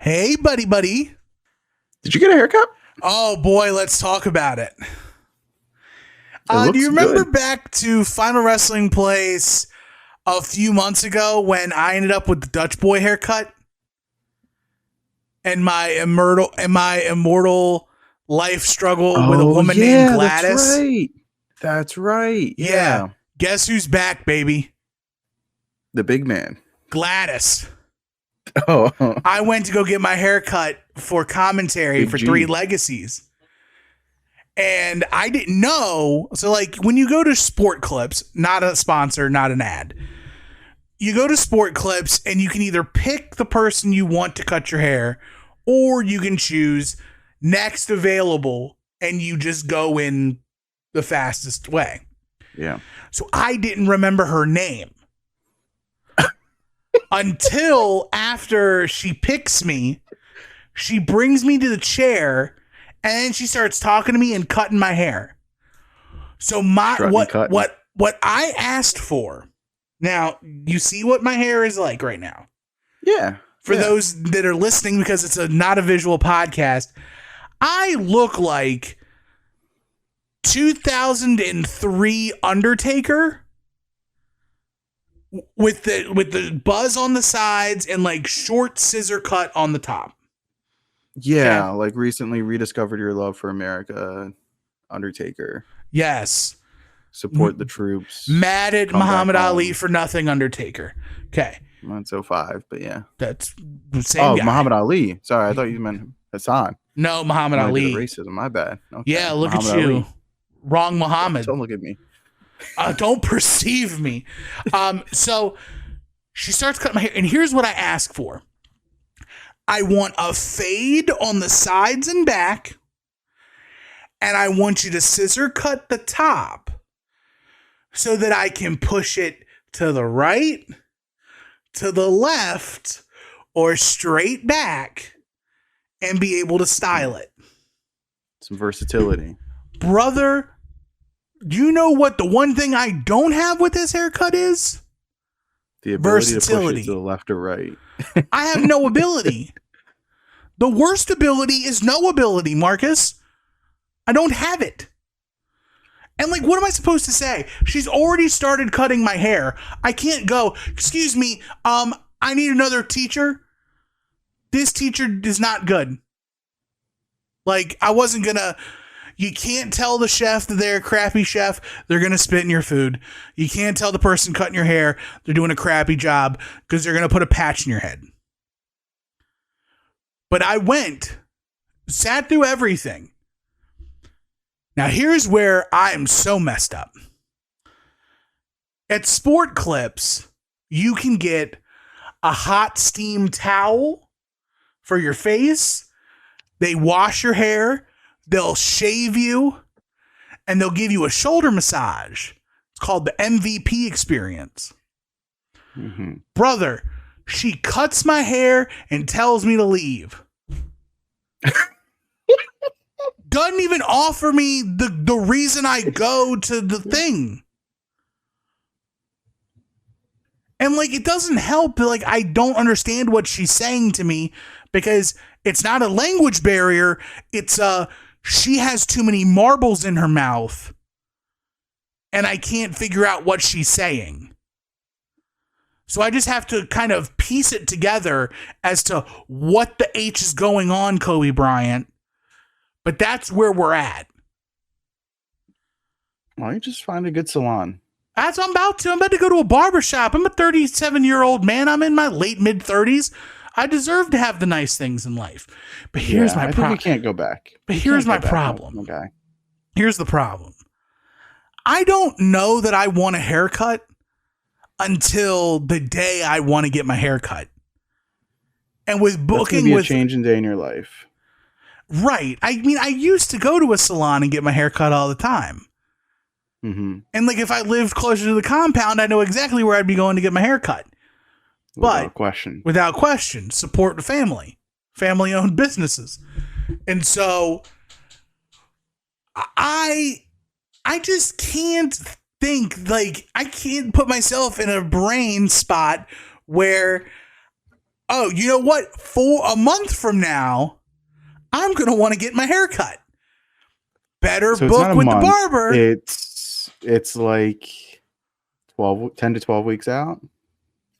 Hey, buddy. Did you get a haircut? Oh, boy, let's talk about it. Do you remember back to Final Wrestling Place a few months ago when I ended up with the Dutch boy haircut? And my immortal life struggle with a woman named Gladys? That's right. Yeah. Guess who's back, baby? The big man. Gladys. Oh. I went to go get my hair cut for commentary for Three Legacies. And I didn't know. So, like, when you go to Sport Clips, not a sponsor, not an ad, you go to Sport Clips and you can either pick the person you want to cut your hair, or you can choose next available and you just go in the fastest way. Yeah. So I didn't remember her name until after she picks me. She brings me to the chair and then she starts talking to me and cutting my hair. So what I asked for. Now, you see what my hair is like right now. Yeah. For those that are listening, because it's not a visual podcast, I look like 2003 Undertaker with the buzz on the sides and like short scissor cut on the top. Yeah, okay. Like recently rediscovered your love for America, Undertaker. Yes. Support the troops. Mad at Muhammad Ali for nothing, Undertaker. Okay. That's 05, but yeah. That's the same guy. Muhammad Ali. Sorry, I thought you meant Hassan. No, Muhammad Ali. Racism, my bad. Okay. Yeah, look Muhammad at you. Ali. Wrong Muhammad. Don't look at me. Don't perceive me. So she starts cutting my hair, and here's what I ask for. I want a fade on the sides and back, and I want you to scissor cut the top so that I can push it to the right, to the left, or straight back and be able to style it. Some versatility. Brother, do you know what the one thing I don't have with this haircut is? The ability to push it to the left or right. I have no ability. The worst ability is no ability, Marcus. I don't have it. And like, what am I supposed to say? She's already started cutting my hair. I can't go, excuse me, I need another teacher. This teacher is not good. Like, I wasn't gonna, you can't tell the chef that they're a crappy chef. They're gonna spit in your food. You can't tell the person cutting your hair they're doing a crappy job because they're gonna put a patch in your head. But I went, sat through everything. Now, here's where I am so messed up. At Sport Clips, you can get a hot steam towel for your face. They wash your hair. They'll shave you. And they'll give you a shoulder massage. It's called the MVP experience. Mm-hmm. Brother, she cuts my hair and tells me to leave. Doesn't even offer me the reason I go to the thing. And like, it doesn't help. Like, I don't understand what she's saying to me because it's not a language barrier. It's she has too many marbles in her mouth and I can't figure out what she's saying. So I just have to kind of piece it together as to what the H is going on, Kobe Bryant. But that's where we're at. Why don't you just find a good salon? That's what I'm about to. I'm about to go to a barber shop. I'm a 37-year-old man. I'm in my late mid-30s. I deserve to have the nice things in life. But here's my problem. You can't go back. But here's my problem. Okay. Here's the problem. I don't know that I want a haircut until the day I want to get my haircut. And with booking, with a changing day in your life. Right. I mean, I used to go to a salon and get my hair cut all the time. Mm-hmm. And like, if I lived closer to the compound, I know exactly where I'd be going to get my hair cut. Without question, support the family-owned businesses. And so I just can't think, like, I can't put myself in a brain spot where oh, you know what? For a month from now, I'm going to want to get my hair cut. Better So it's not book a with the month. barber. It's like 10 to 12 weeks out.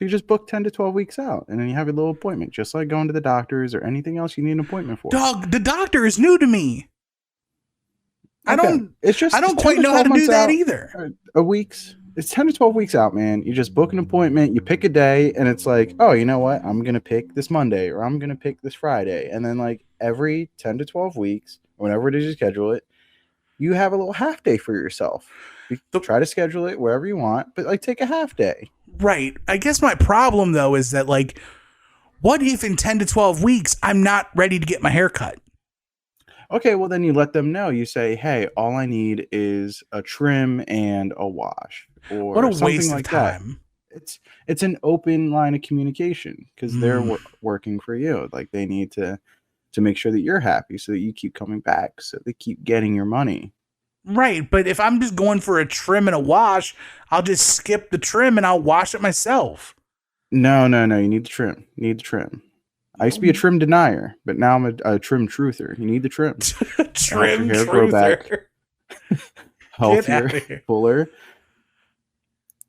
You just book 10 to 12 weeks out, and then you have a little appointment, just like going to the doctors or anything else you need an appointment for. Dog, the doctor is new to me. Okay. I don't quite know how to do that either. It's 10 to 12 weeks out, man. You just book an appointment, you pick a day, and it's like, oh, you know what? I'm going to pick this Monday, or I'm going to pick this Friday. And then like every 10 to 12 weeks, whenever it is you schedule it, you have a little half day for yourself. You try to schedule it wherever you want, but like take a half day. Right. I guess my problem though is that like, what if in 10 to 12 weeks, I'm not ready to get my hair cut? Okay, well then you let them know. You say, hey, all I need is a trim and a wash, or What a something waste like of time. that. It's an open line of communication because they're working for you. Like they need to make sure that you're happy, so that you keep coming back, so they keep getting your money. Right, but if I'm just going for a trim and a wash, I'll just skip the trim and I'll wash it myself. No. You need the trim. You need the trim. I used to be a trim denier, but now I'm a trim truther. You need the trim. Trim your hair grow back healthier, fuller.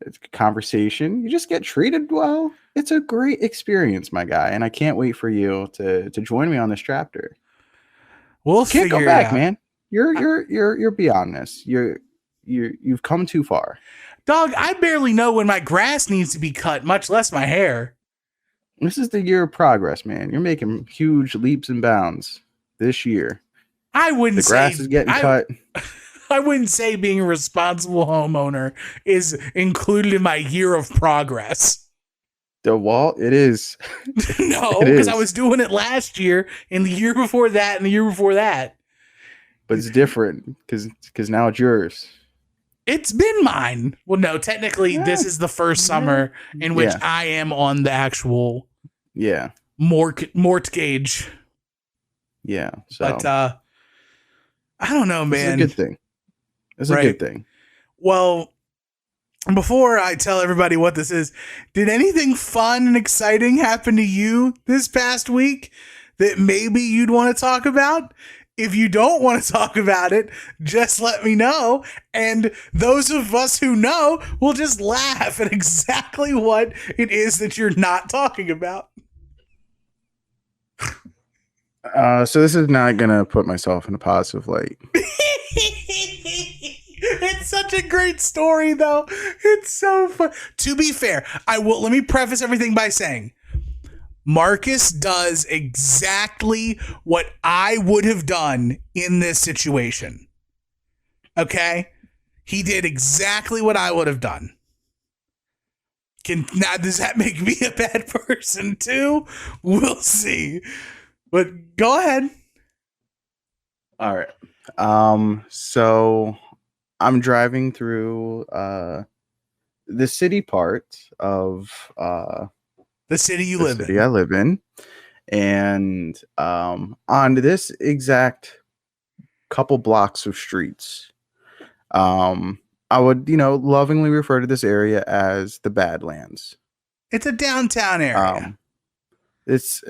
It's a conversation. You just get treated well. It's a great experience, my guy, and I can't wait for you to join me on this chapter. We'll can't figure go back, it out. man. You're beyond this. You've come too far. Dog, I barely know when my grass needs to be cut, much less my hair. This is the year of progress, man. You're making huge leaps and bounds this year. I wouldn't the grass is getting cut. I wouldn't say being a responsible homeowner is included in my year of progress. The wall, it is. No, because I was doing it last year and the year before that and the year before that. But it's different because now it's yours. It's been mine. Well, no, technically, this is the first summer in which I am on the actual mortgage. Yeah. So. But I don't know, man. It's a good thing. It's a good thing. Well, before I tell everybody what this is, did anything fun and exciting happen to you this past week that maybe you'd want to talk about? If you don't want to talk about it, just let me know. And those of us who know will just laugh at exactly what it is that you're not talking about. So this is not going to put myself in a positive light. It's such a great story, though. It's so fun. To be fair, let me preface everything by saying, Marcus does exactly what I would have done in this situation. Okay? He did exactly what I would have done. Now, does that make me a bad person too? We'll see. But go ahead. All right. So I'm driving through the city part of the city you live in. I live in. And on this exact couple blocks of streets, I would, lovingly refer to this area as the Badlands. It's a downtown area. It's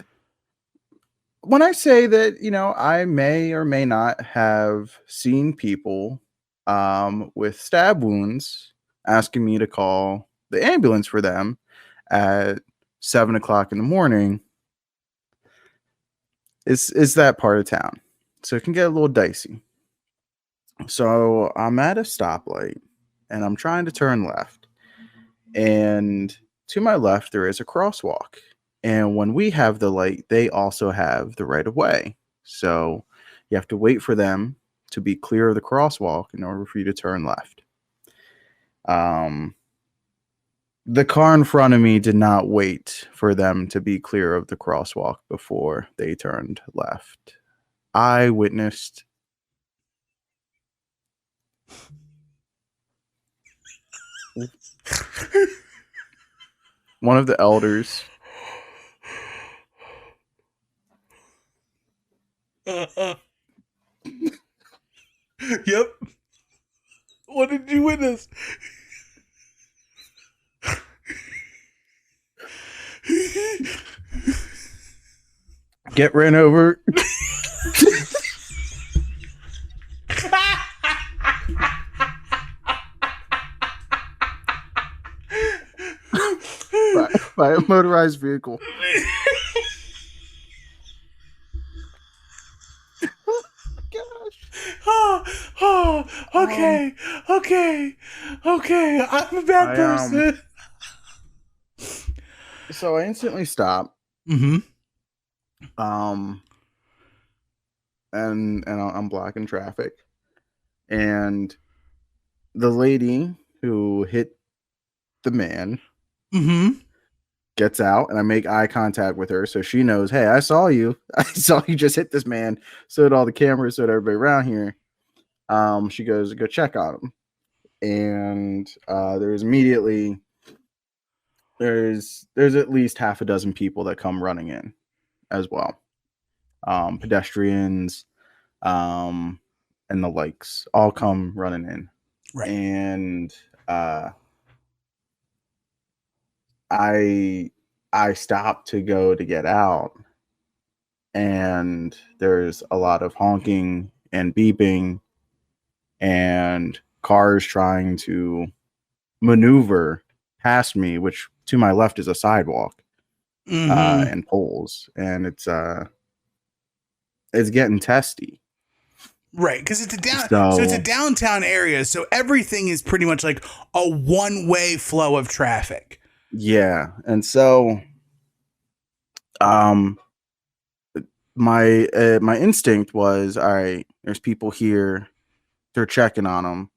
when I say that, I may or may not have seen people with stab wounds asking me to call the ambulance for them at 7:00 in the morning. It's that part of town. So it can get a little dicey. So I'm at a stoplight and I'm trying to turn left. And to my left, there is a crosswalk. And when we have the light, they also have the right of way. So you have to wait for them to be clear of the crosswalk in order for you to turn left. The car in front of me did not wait for them to be clear of the crosswalk before they turned left. I witnessed one of the elders Yep. What did you witness? Get ran over. by a motorized vehicle. Okay. I'm a bad person. So I instantly stop. Mm-hmm. And I'm blocking traffic, and the lady who hit the man gets out, and I make eye contact with her, so she knows, hey, I saw you. I saw you just hit this man. So did all the cameras, so did everybody around here. She goes, go check on him, and there's at least half a dozen people that come running in as well. Pedestrians, and the likes all come running in. Right. And I stopped to go to get out, and there's a lot of honking and beeping and cars trying to maneuver past me, which to my left is a sidewalk and poles, and it's getting testy. Right, because it's a downtown area, so everything is pretty much like a one-way flow of traffic. Yeah, and so my instinct was, all right, there's people here, they're checking on him.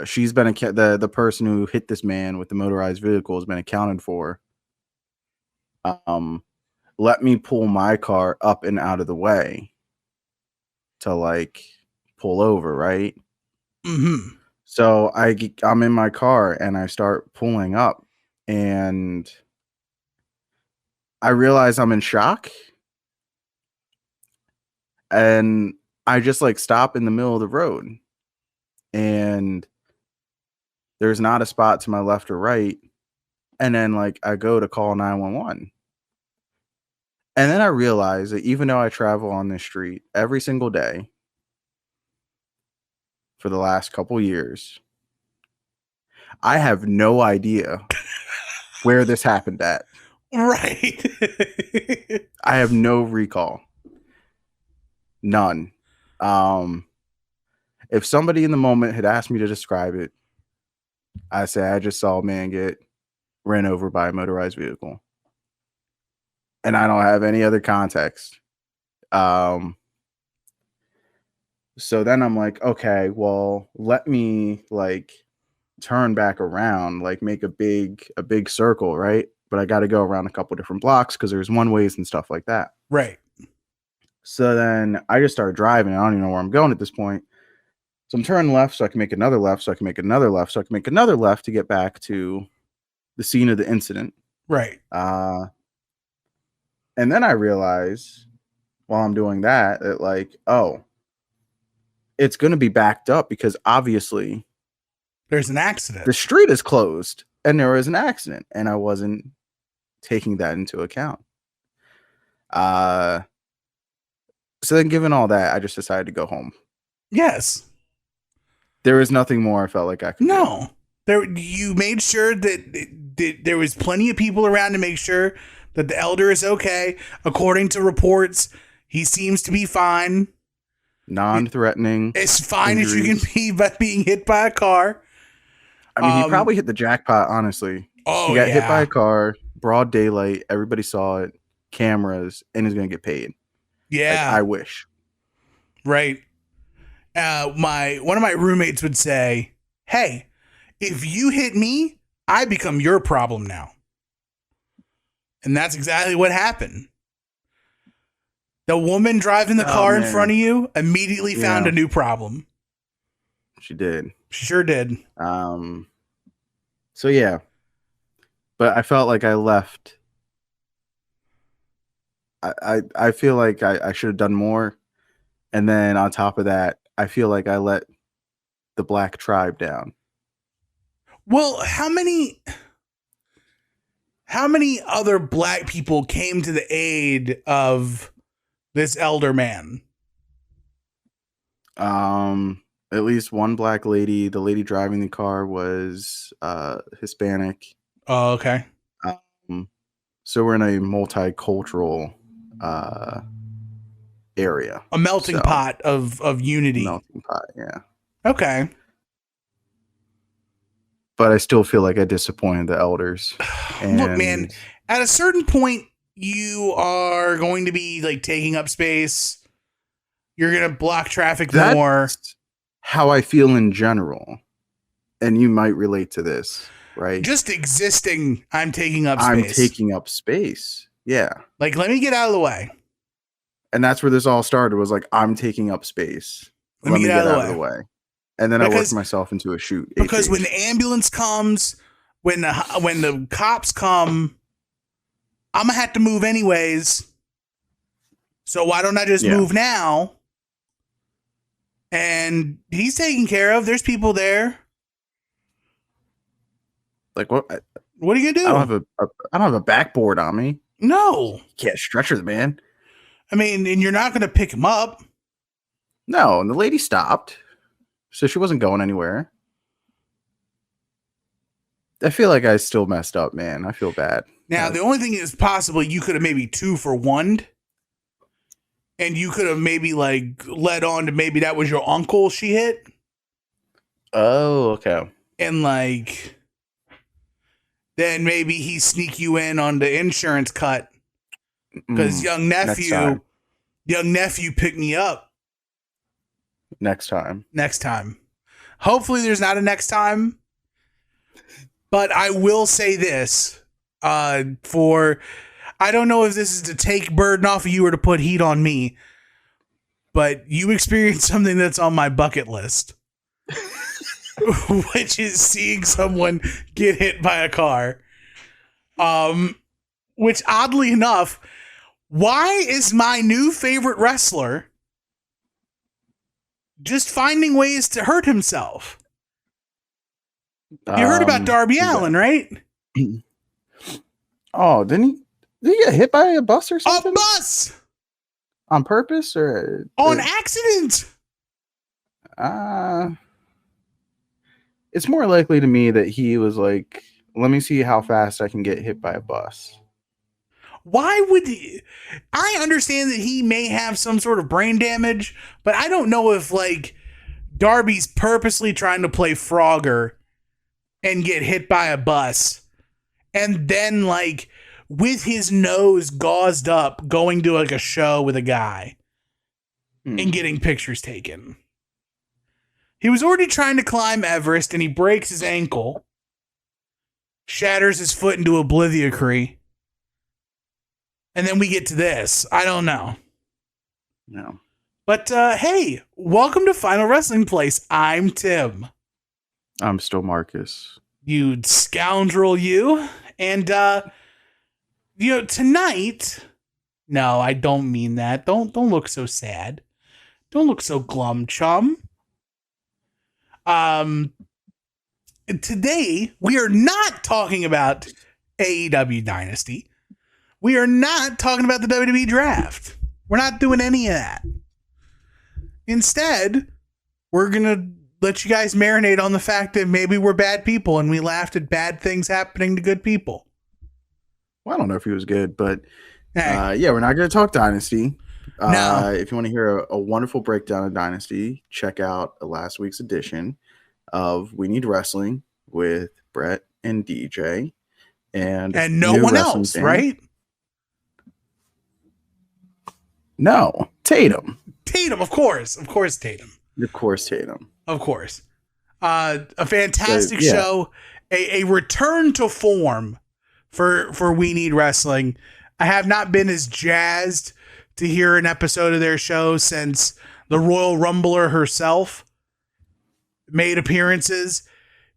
She's been the person who hit this man with the motorized vehicle has been accounted for. Let me pull my car up and out of the way to like pull over, right? So I'm in my car and I start pulling up, and I realize I'm in shock, and I just like stop in the middle of the road, and there's not a spot to my left or right. And then like I go to call 911. And then I realize that even though I travel on this street every single day for the last couple years, I have no idea where this happened at. Right. I have no recall. None. If somebody in the moment had asked me to describe it, I say I just saw a man get ran over by a motorized vehicle. And I don't have any other context. So then I'm like, okay, well, let me like turn back around, like make a big circle, right? But I got to go around a couple different blocks because there's one ways and stuff like that. Right. So then I just started driving. I don't even know where I'm going at this point. So I'm turning left so I can make another left, so I can make another left, so I can make another left to get back to the scene of the incident. Right. And then I realize while I'm doing that, like, oh, it's going to be backed up because obviously there's an accident. The street is closed and there was an accident, and I wasn't taking that into account. So then given all that, I just decided to go home. Yes. There was nothing more I felt like I could do. You made sure that there was plenty of people around to make sure that the elder is okay. According to reports, he seems to be fine. Non-threatening. As fine injuries. As you can be by being hit by a car. I mean, he probably hit the jackpot, honestly. Oh, he got hit by a car, broad daylight, everybody saw it, cameras, and he's going to get paid. Yeah. Like, I wish. Right. One of my roommates would say, hey, if you hit me, I become your problem now. And that's exactly what happened. The woman driving the car in front of you immediately found a new problem. She did. She sure did. So yeah. But I felt like I left. I feel like I should have done more. And then on top of that, I feel like I let the black tribe down. Well, how many how many other black people came to the aid of this elder man? At least one black lady. The lady driving the car was Hispanic. Oh, okay. So we're in a multicultural area. A melting pot of unity. Melting pot, yeah. Okay. But I still feel like I disappointed the elders. And look, man, at a certain point, you are going to be like taking up space. You're going to block traffic more. That's how I feel in general. And you might relate to this, right? Just existing, I'm taking up space. I'm taking up space. Yeah. Like, let me get out of the way. And that's where this all started, was like, I'm taking up space. Let me get out of the way. And then I worked myself into a shoot. Because when the ambulance comes, when the cops come, I'm going to have to move anyways. So why don't I just move now? And he's taken care of. There's people there. Like, what? What are you going to do? I don't have a backboard on me. No. You can't stretcher the man. I mean, and you're not going to pick him up. No, and the lady stopped. So she wasn't going anywhere. I feel like I still messed up, man. I feel bad. Now, the only thing is possible you could have maybe 2-for-1'd. And you could have maybe like led on to maybe that was your uncle she hit. Oh, okay. And like, then maybe he sneak you in on the insurance cut. Because young nephew picked me up. Next time. Hopefully there's not a next time. But I will say this. I don't know if this is to take burden off of you or to put heat on me. But you experienced something that's on my bucket list. Which is seeing someone get hit by a car. Which oddly enough, why is my new favorite wrestler just finding ways to hurt himself? You heard about Darby Allin, right? Oh, did he get hit by a bus or something? A bus! On purpose or on accident? It's more likely to me that he was like, let me see how fast I can get hit by a bus. Why would he? I understand that he may have some sort of brain damage, but I don't know if like Darby's purposely trying to play Frogger and get hit by a bus and then like with his nose gauzed up going to like a show with a guy and getting pictures taken. He was already trying to climb Everest and he breaks his ankle, shatters his foot into obliviacry. And then we get to this. I don't know. No. But hey, welcome to Final Wrestling Place. I'm Tim. I'm still Marcus. You scoundrel, you. And tonight. No, I don't mean that. Don't look so sad. Don't look so glum, chum. Today we are not talking about AEW Dynasty. We are not talking about the WWE Draft. We're not doing any of that. Instead, we're going to let you guys marinate on the fact that maybe we're bad people and we laughed at bad things happening to good people. Well, I don't know if he was good, but hey. We're not going to talk Dynasty. No. If you want to hear a wonderful breakdown of Dynasty, check out last week's edition of We Need Wrestling with Brett and DJ. And no one else, right? No, Tatum. Tatum, of course. Of course, Tatum. Of course, Tatum. Of course. A fantastic show. A return to form for We Need Wrestling. I have not been as jazzed to hear an episode of their show since the Royal Rumbler herself made appearances.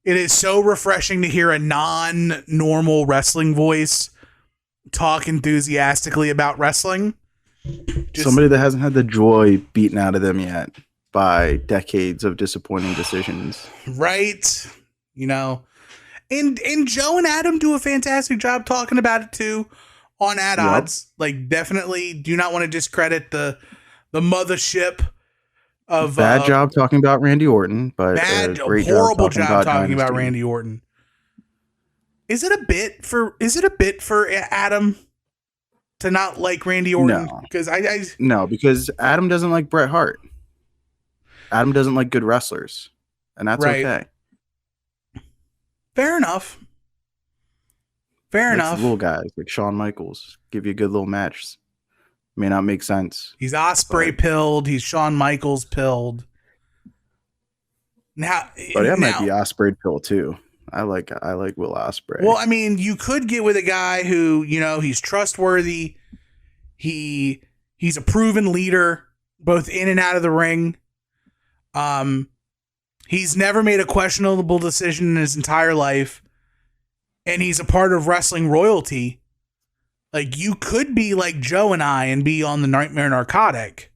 It is so refreshing to hear a non-normal wrestling voice talk enthusiastically about wrestling. Somebody that hasn't had the joy beaten out of them yet by decades of disappointing decisions. Right. And Joe and Adam do a fantastic job talking about it too on Ad Odds. Like, definitely do not want to discredit the mothership of Bad job talking about Randy Orton, but great horrible job job talking about Randy Orton. Is it a bit for Adam to not like Randy Orton? No. Because No, because Adam doesn't like Bret Hart. Adam doesn't like good wrestlers, and that's right. okay. Fair enough. Fair enough. Little guys like Shawn Michaels give you a good little match. May not make sense. He's Osprey pilled. He's Shawn Michaels pilled. Now, but that might be Osprey pill too. I like Will Ospreay. Well, I mean, you could get with a guy who, you know, he's trustworthy. He's a proven leader, both in and out of the ring. He's never made a questionable decision in his entire life, and he's a part of wrestling royalty. Like, you could be like Joe and I and be on the Nightmare Narcotic.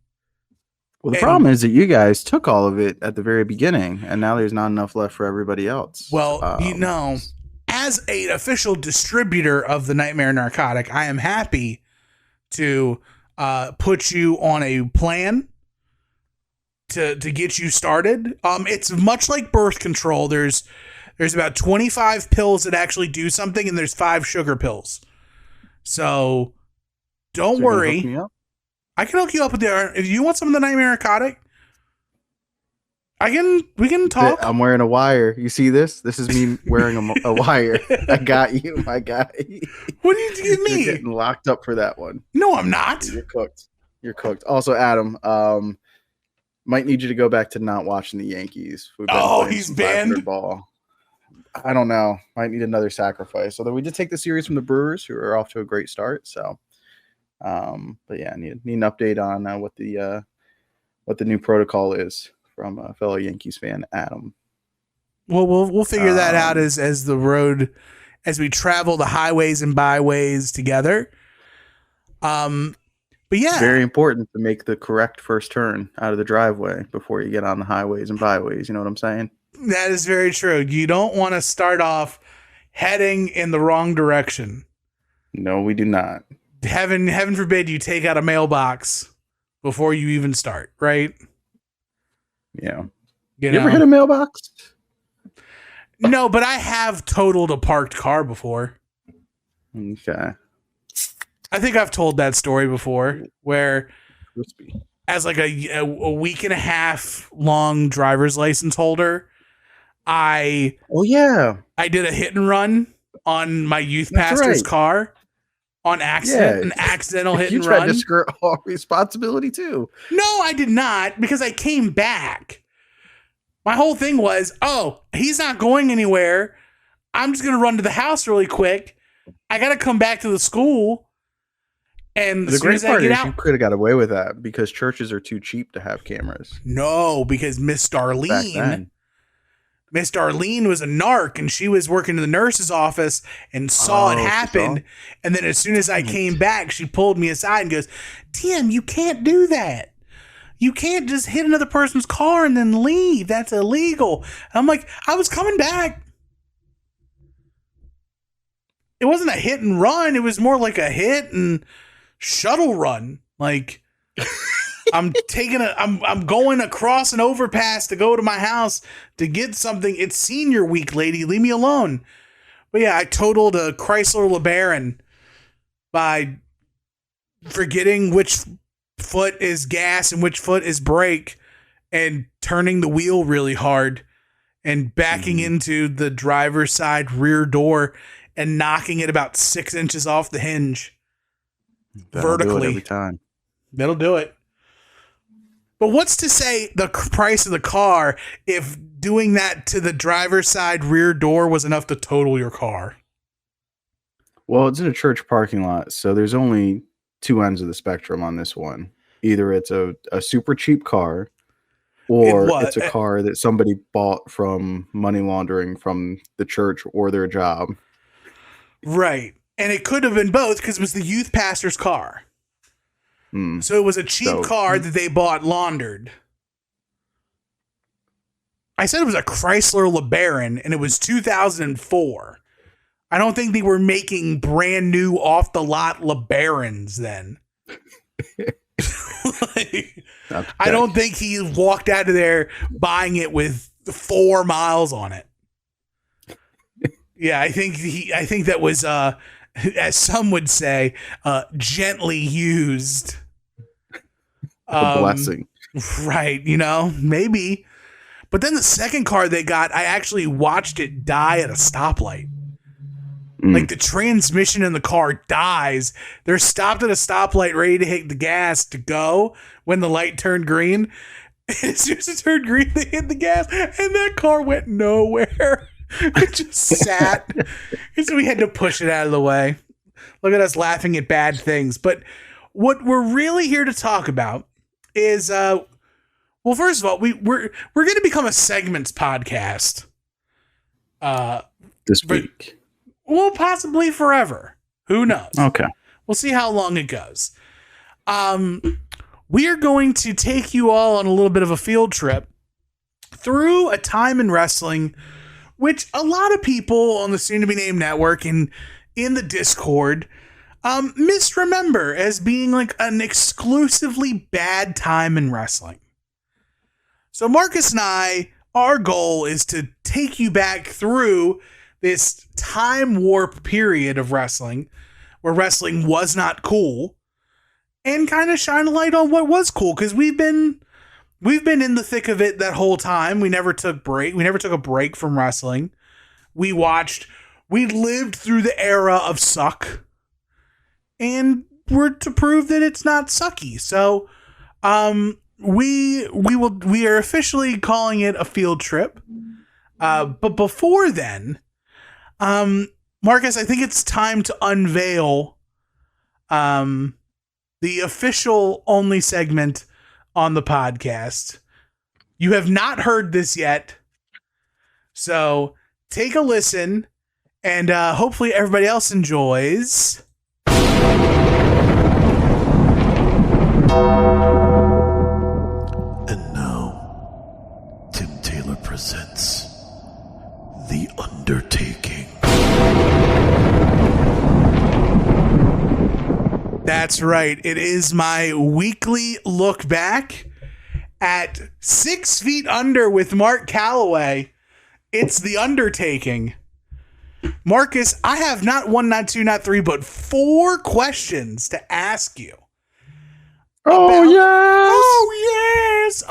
Well, the problem is that you guys took all of it at the very beginning, and now there's not enough left for everybody else. Well, you know, as an official distributor of the Nightmare Narcotic, I am happy to put you on a plan to get you started. It's much like birth control. There's about 25 pills that actually do something, and there's 5 sugar pills. So don't worry. I can hook you up with if you want some of the Nightmare Narcotic, we can talk. I'm wearing a wire. You see this? This is me wearing a wire. I got you, my guy. What did you give me? You're getting locked up for that one. No, I'm not. You're cooked. Also, Adam, might need you to go back to not watching the Yankees. He's banned. Ball. I don't know. Might need another sacrifice. Although we did take the series from the Brewers, who are off to a great start. So, but yeah, need an update on what the new protocol is from a fellow Yankees fan, Adam. Well, we'll figure that out as we travel the highways and byways together. But yeah, very important to make the correct first turn out of the driveway before you get on the highways and byways. You know what I'm saying? That is very true. You don't want to start off heading in the wrong direction. No, we do not. Heaven forbid you take out a mailbox before you even start, right? Yeah. You ever hit a mailbox? No, but I have totaled a parked car before. Okay. I think I've told that story before, where as like a week and a half long driver's license holder, I did a hit and run on my youth pastor's car on accident, an accidental hit and run. You tried to skirt all responsibility too. No, I did not, because I came back. My whole thing was, he's not going anywhere. I'm just going to run to the house really quick. I got to come back to the school. And the great part is you could have got away with that because churches are too cheap to have cameras. No, because Miss Darlene was a narc, and she was working in the nurse's office and saw it happen. And then as soon as I came back, she pulled me aside and goes, "Tim, you can't do that. You can't just hit another person's car and then leave. That's illegal." And I'm like, I was coming back. It wasn't a hit and run. It was more like a hit and shuttle run. Like, I'm going across an overpass to go to my house to get something. It's senior week, lady. Leave me alone. But yeah, I totaled a Chrysler LeBaron by forgetting which foot is gas and which foot is brake and turning the wheel really hard and backing into the driver's side rear door and knocking it about 6 inches off the hinge. Vertically. Do it every time. That'll do it. But what's to say the price of the car if doing that to the driver's side rear door was enough to total your car? Well, it's in a church parking lot, so there's only two ends of the spectrum on this one. Either it's a super cheap car, or it's a car that somebody bought from money laundering from the church or their job. Right. And it could have been both because it was the youth pastor's car. So it was a cheap car that they bought laundered. I said it was a Chrysler LeBaron, and it was 2004. I don't think they were making brand new off the lot LeBarons then. Like, I don't think he walked out of there buying it with 4 miles on it. Yeah, I think that was as some would say, gently used. A blessing. Right, maybe. But then the second car they got, I actually watched it die at a stoplight. Like the transmission in the car dies. They're stopped at a stoplight ready to hit the gas to go when the light turned green. And as soon as it turned green, they hit the gas and that car went nowhere. It just sat. And so we had to push it out of the way. Look at us laughing at bad things. But what we're really here to talk about is, well, first of all, we're going to become a segments podcast. This week. Well, possibly forever. Who knows? Okay. We'll see how long it goes. We are going to take you all on a little bit of a field trip through a time in wrestling, which a lot of people on the Soon to Be Named Network and in the Discord misremember as being like an exclusively bad time in wrestling. So Marcus and I, our goal is to take you back through this time warp period of wrestling where wrestling was not cool and kind of shine a light on what was cool. Cause we've been in the thick of it that whole time. We never took a break from wrestling. We lived through the era of suck and we're to prove that it's not sucky. So, we are officially calling it a field trip. But before then, Marcus, I think it's time to unveil the official only segment on the podcast. You have not heard this yet, so take a listen, and hopefully everybody else enjoys. And now, Tim Taylor presents The Undertaking. That's right. It is my weekly look back at 6 Feet Under with Mark Calloway. It's The Undertaking. Marcus, I have not 1, not 2, not 3, but 4 questions to ask you. Yes!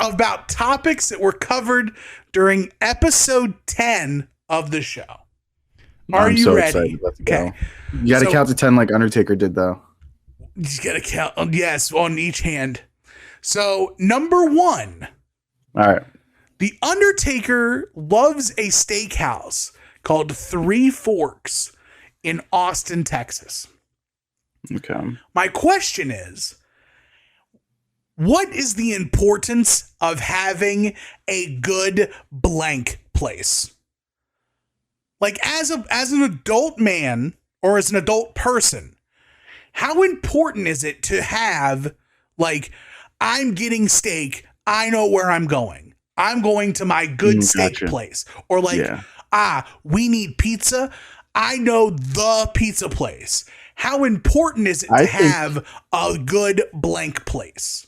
About topics that were covered during episode 10 of the show. Are I'm you so ready? Excited. Let's Okay. go. You got to count to 10 like Undertaker did, though. You got to count. Yes, on each hand. So, number 1. All right. The Undertaker loves a steakhouse called Three Forks in Austin, Texas. Okay. My question is, what is the importance of having a good blank place? Like as an adult man or as an adult person, how important is it to have like, I'm getting steak, I know where I'm going. I'm going to my good steak place. Or like, we need pizza. I know the pizza place. How important is it to have a good blank place?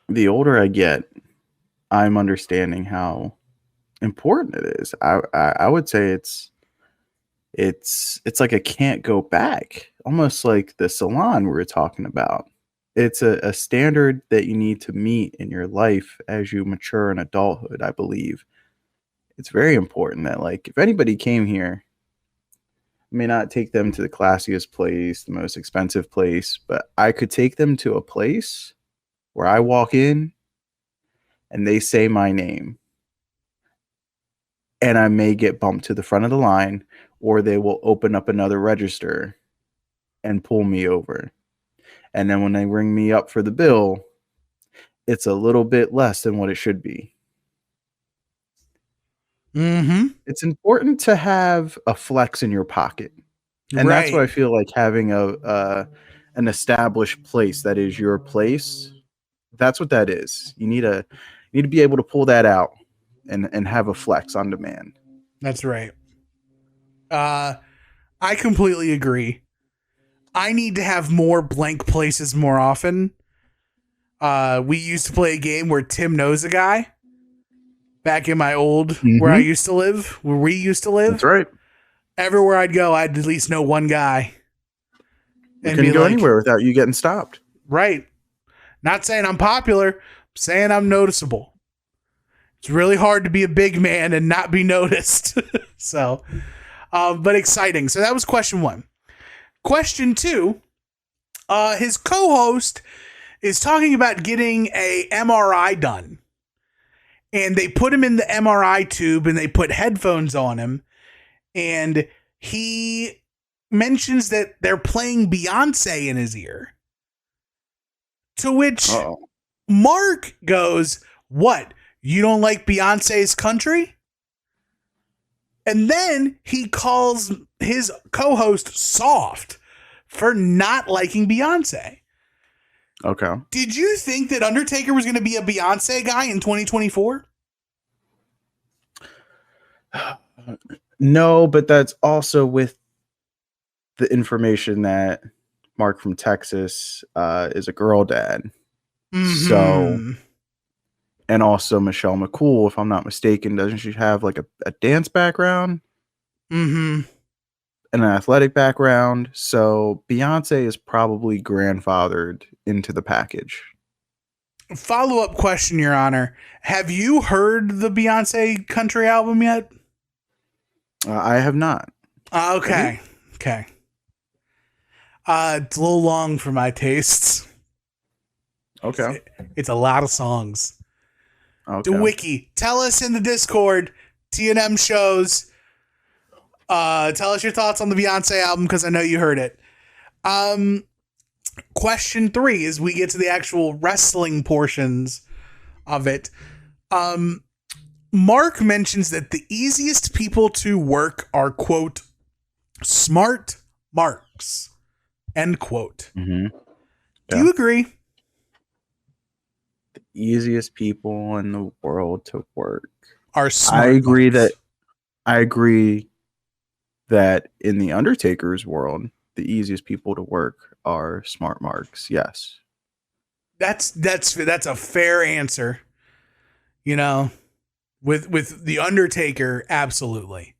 The older I get, I'm understanding how important it is. I would say it's like a can't go back, almost like the salon we were talking about. It's a standard that you need to meet in your life as you mature in adulthood, I believe. It's very important that, like, if anybody came here, I may not take them to the classiest place, the most expensive place, but I could take them to a place where I walk in and they say my name. And I may get bumped to the front of the line, or they will open up another register and pull me over. And then when they ring me up for the bill, it's a little bit less than what it should be. Mm-hmm. It's important to have a flex in your pocket. And that's what I feel like having an established place that is your place. That's what that is. You need to be able to pull that out and have a flex on demand. That's right. I completely agree. I need to have more blank places more often. We used to play a game where Tim knows a guy back in my old where I used to live, where we used to live. That's right. Everywhere I'd go, I'd at least know one guy. You couldn't go anywhere without you getting stopped. Right. Not saying I'm popular, I'm saying I'm noticeable. It's really hard to be a big man and not be noticed. So, but exciting. So that was question 1. Question 2, his co-host is talking about getting a MRI done. And they put him in the MRI tube and they put headphones on him. And he mentions that they're playing Beyonce in his ear. To which Mark goes, "What? You don't like Beyonce's country?" And then he calls his co-host soft for not liking Beyonce. Okay. Did you think that Undertaker was going to be a Beyonce guy in 2024? No, but that's also with the information that Mark from Texas is a girl dad. Mm-hmm. So, and also Michelle McCool, if I'm not mistaken, doesn't she have like a dance background? Mm-hmm. And an athletic background? So Beyonce is probably grandfathered into the package. Follow-up question, Your Honor. Have you heard the Beyonce country album yet? I have not. Okay. Okay. It's a little long for my tastes. Okay. It's a lot of songs. Okay. The wiki. Tell us in the Discord, T&M shows. Tell us your thoughts on the Beyonce album because I know you heard it. Question 3, as we get to the actual wrestling portions of it. Mark mentions that the easiest people to work are, quote, smart marks, end quote. Mm-hmm. Do you agree? The easiest people in the world to work Are smart I agree marks. I agree that in the Undertaker's world, the easiest people to work are smart marks. Yes. That's a fair answer. You know, with the Undertaker, absolutely.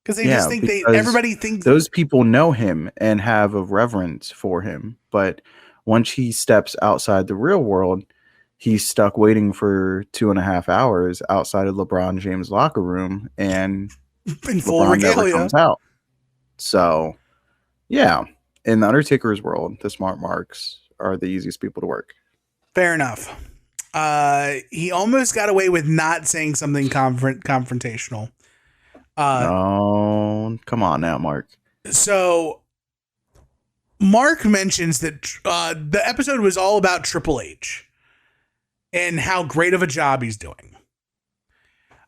Because they just think everybody thinks those people know him and have a reverence for him. But once he steps outside the real world, he's stuck waiting for 2.5 hours outside of LeBron James' locker room, and in full LeBron regalia never comes out. So, yeah, in the Undertaker's world, the smart marks are the easiest people to work. Fair enough. He almost got away with not saying something confrontational. No, come on now, Mark. So Mark mentions that the episode was all about Triple H and how great of a job he's doing.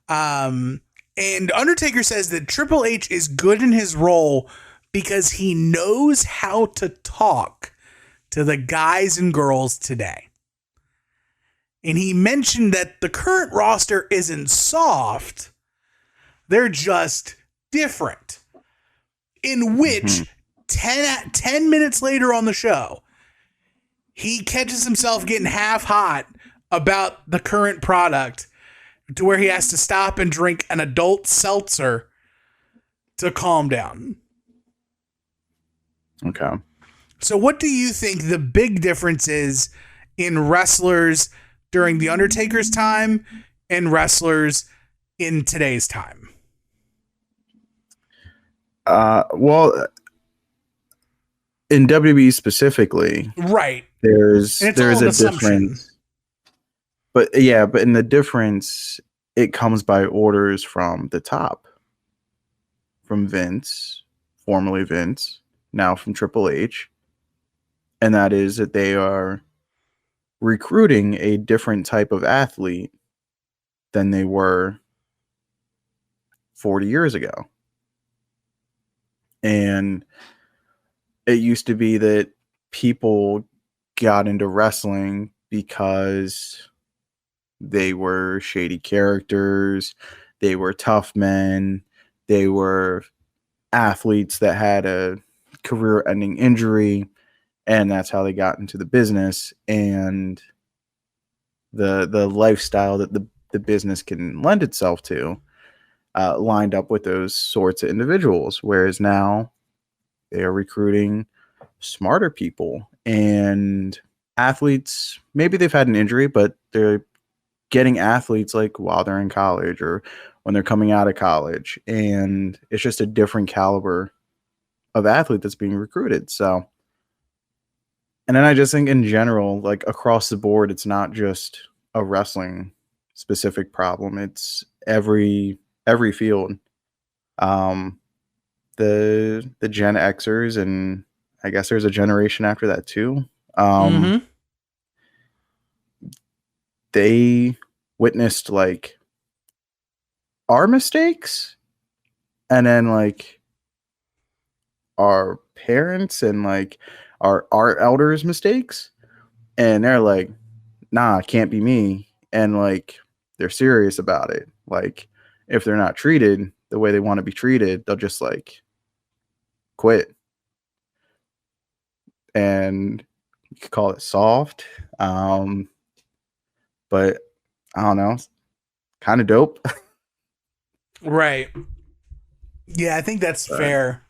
And Undertaker says that Triple H is good in his role because he knows how to talk to the guys and girls today. And he mentioned that the current roster isn't soft. They're just different. In which 10 minutes later on the show, he catches himself getting half hot about the current product to where he has to stop and drink an adult seltzer to calm down. Okay. So what do you think the big difference is in wrestlers during the Undertaker's time and wrestlers in today's time? Well, in WWE specifically, right? There's a difference. But in the difference, it comes by orders from the top, from Vince, formerly Vince, now from Triple H, and that is that they are recruiting a different type of athlete than they were 40 years ago. And it used to be that people got into wrestling because They were shady characters. They were tough men. They were athletes that had a career-ending injury, and that's how they got into the business. And the lifestyle that the business can lend itself to lined up with those sorts of individuals. Whereas now they are recruiting smarter people and athletes. Maybe they've had an injury, but they're getting athletes like while they're in college or when they're coming out of college. And it's just a different caliber of athlete that's being recruited. So, and then I just think in general, like across the board, it's not just a wrestling specific problem. It's every field. The Gen Xers, and I guess there's a generation after that too. They witnessed like our mistakes, and then like our parents and like our elders' mistakes, and they're like, nah, it can't be me. And like they're serious about it. Like if they're not treated the way they want to be treated, they'll just like quit. And you could call it soft. But I don't know, kind of dope. Right. Yeah, I think that's fair.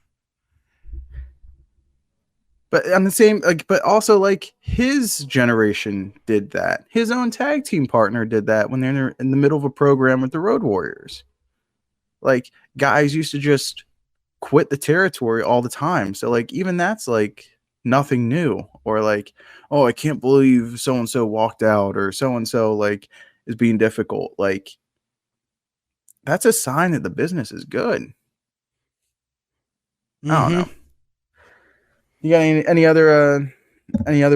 But on the same, like, but also like his generation did that. His own tag team partner did that when they're in the middle of a program with the Road Warriors. Like guys used to just quit the territory all the time. So like even that's like nothing new. Or like, oh, I can't believe so and so walked out, or so and so like is being difficult. Like that's a sign that the business is good. I don't know. You got any other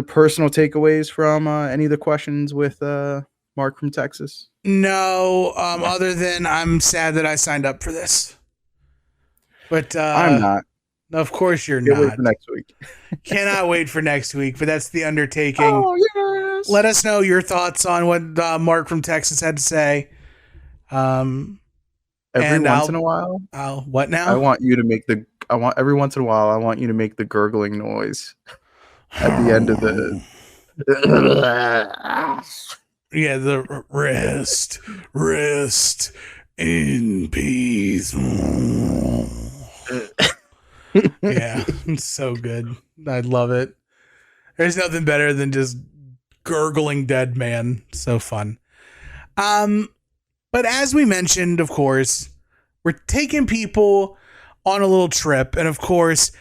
personal takeaways from any of the questions with Mark from Texas? No, other than I'm sad that I signed up for this. But I'm not. Of course you're Can't not. wait for next week. Cannot wait for next week, but that's the undertaking. Oh, yes. Let us know your thoughts on what Mark from Texas had to say. Every once in a while. What now? I want every once in a while, I want you to make the gurgling noise at the end of the. Yeah, the rest in peace. Yeah, it's so good. I love it. There's nothing better than just gurgling dead man. So fun. But as we mentioned, of course, we're taking people on a little trip, and of course,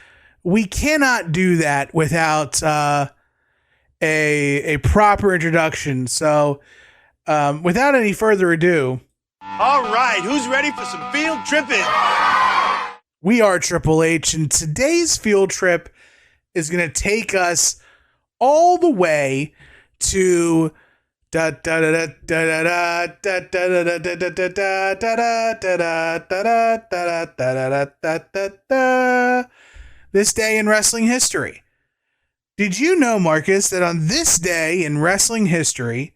we cannot do that without a proper introduction. So, without any further ado, all right, who's ready for some field tripping? We are Triple H, and today's field trip is going to take us all the way to this day in wrestling history. Did you know, Marcus, that on this day in wrestling history,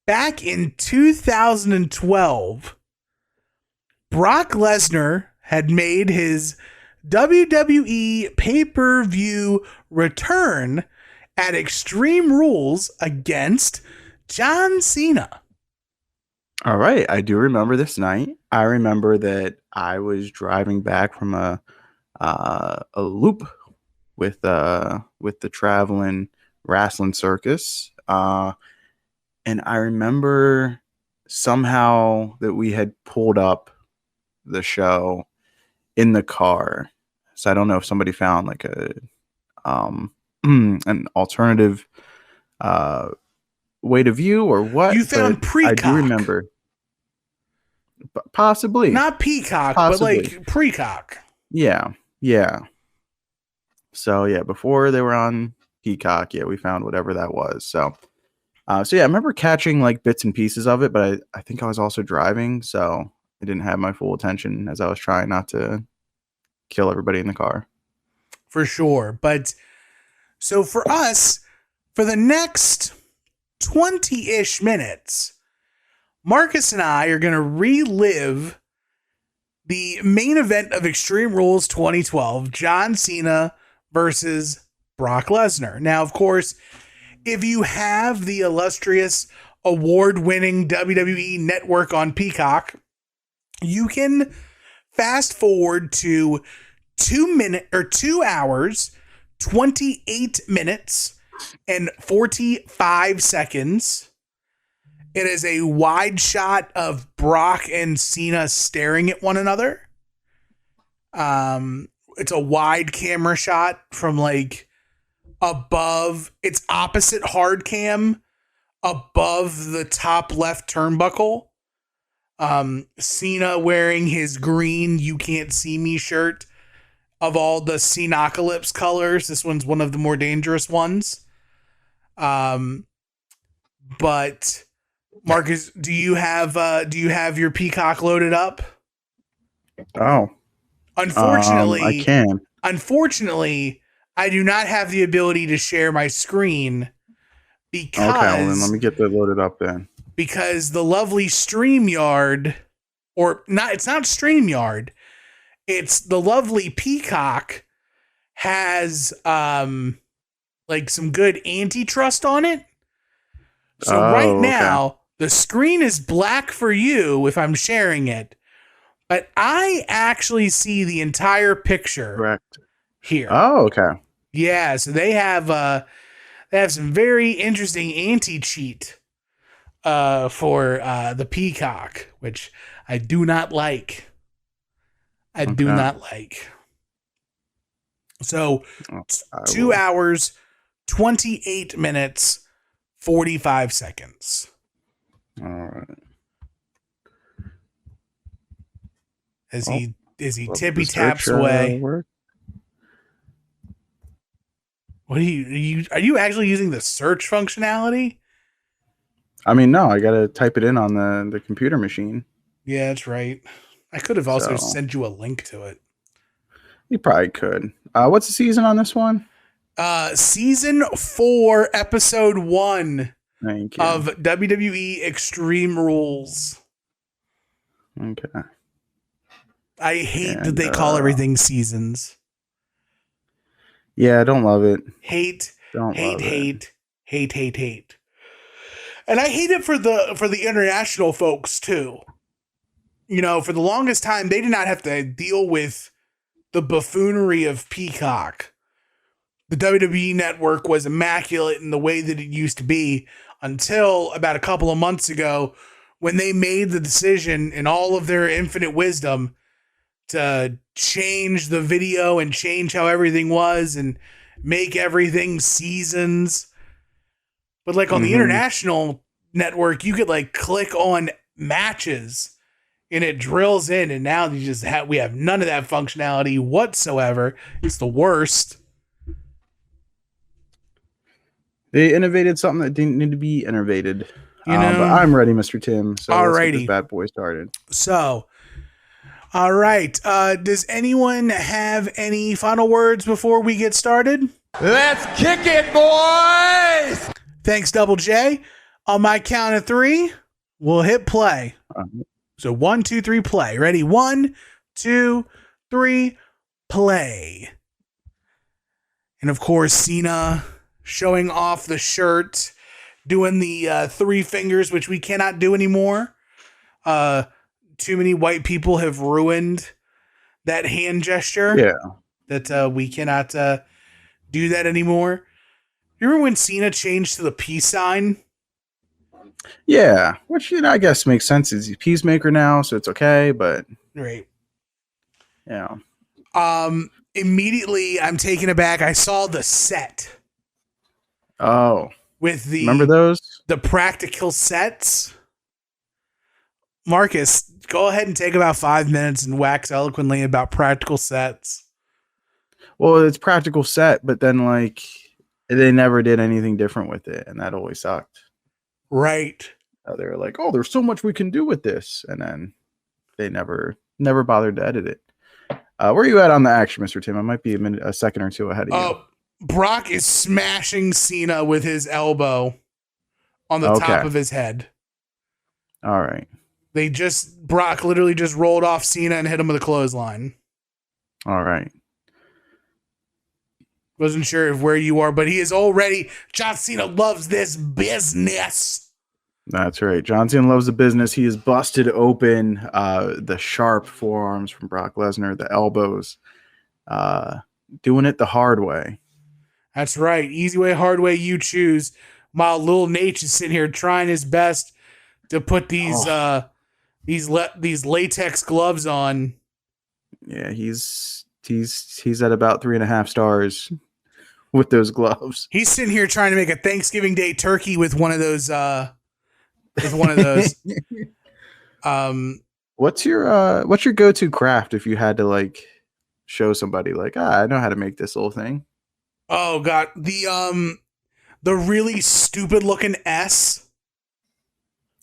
back in 2012, Brock Lesnar had made his WWE pay-per-view return at Extreme Rules against John Cena. All right, I do remember this night. I remember that I was driving back from a loop with the traveling wrestling circus, and I remember somehow that we had pulled up the show in the car. So I don't know if somebody found like a an alternative way to view or what. You found Precock. I do remember. Possibly. Not Peacock, Possibly. but like Precock. Yeah. So yeah, before they were on Peacock, yeah, we found whatever that was. So yeah, I remember catching like bits and pieces of it, but I think I was also driving, so I didn't have my full attention as I was trying not to kill everybody in the car. For sure. But so for us, for the next 20-ish minutes, Marcus and I are going to relive the main event of Extreme Rules 2012, John Cena versus Brock Lesnar. Now, of course, if you have the illustrious award-winning WWE Network on Peacock, you can fast forward to 2 hours, 28 minutes, and 45 seconds. It is a wide shot of Brock and Cena staring at one another. It's a wide camera shot from like above. It's opposite hard cam above the top left turnbuckle. Cena wearing his green "You Can't See Me" shirt. Of all the Cenocalypse colors, this one's one of the more dangerous ones. But Marcus, do you have your Peacock loaded up? Oh, Unfortunately, I can. Unfortunately, I do not have the ability to share my screen because Okay, well then let me get that loaded up then. Because the lovely StreamYard, or not, it's not StreamYard, it's the lovely Peacock has like some good antitrust on it. So right now, the screen is black for you if I'm sharing it, but I actually see the entire picture. Correct. Here. Oh, okay. Yeah, so they have some very interesting anti-cheat for the Peacock, which I do not like. Do not like. So 2 hours, 28 minutes, 45 seconds. All right. As he tippy taps away. What are you actually using the search functionality? I mean, no, I gotta type it in on the computer machine. Yeah, that's right. I could have also sent you a link to it. You probably could. What's the season on this one? Season 4, episode 1 Thank you. of WWE Extreme Rules. Okay. I hate that they call everything seasons. Yeah, I don't love it. Hate. And I hate it for the international folks too. You know, for the longest time, they did not have to deal with the buffoonery of Peacock. The WWE Network was immaculate in the way that it used to be until about a couple of months ago when they made the decision in all of their infinite wisdom to change the video and change how everything was and make everything seasons. But like on the international network, you could like click on matches and it drills in, and now we have none of that functionality whatsoever. It's the worst. They innovated something that didn't need to be innovated. You know, but I'm ready, Mr. Tim. So alrighty. Let's get this bad boy started. So, all right. Does anyone have any final words before we get started? Let's kick it, boys! Thanks, Double J. On my count of 3, we'll hit play. So 1, 2, 3, play. Ready? 1, 2, 3, play. And of course, Cena showing off the shirt, doing the 3 fingers, which we cannot do anymore. Too many white people have ruined that hand gesture. Yeah. That we cannot do that anymore. You remember when Cena changed to the peace sign? Yeah, which I guess makes sense. He's a peacemaker now, so it's okay. But right, yeah. Immediately, I'm taken aback. I saw the set. Oh, with the remember those? The practical sets. Marcus, go ahead and take about 5 minutes and wax eloquently about practical sets. Well, it's practical set, but then like they never did anything different with it, and that always sucked. Right. They were like, "Oh, there's so much we can do with this," and then they never bothered to edit it. Where are you at on the action, Mr. Tim? I might be a second or two ahead of you. Brock is smashing Cena with his elbow on the top of his head. All right. Brock literally just rolled off Cena and hit him with a clothesline. All right. Wasn't sure of where you are, but he is already. John Cena loves this business. That's right. John Cena loves the business. He has busted open the sharp forearms from Brock Lesnar, the elbows, doing it the hard way. That's right. Easy way, hard way, you choose. While Lil Nate is sitting here trying his best to put these latex gloves on. Yeah, he's at about 3.5 stars with those gloves. He's sitting here trying to make a Thanksgiving Day turkey with one of those. What's your go-to craft if you had to like show somebody like, I know how to make this little thing? Oh god, the really stupid looking S.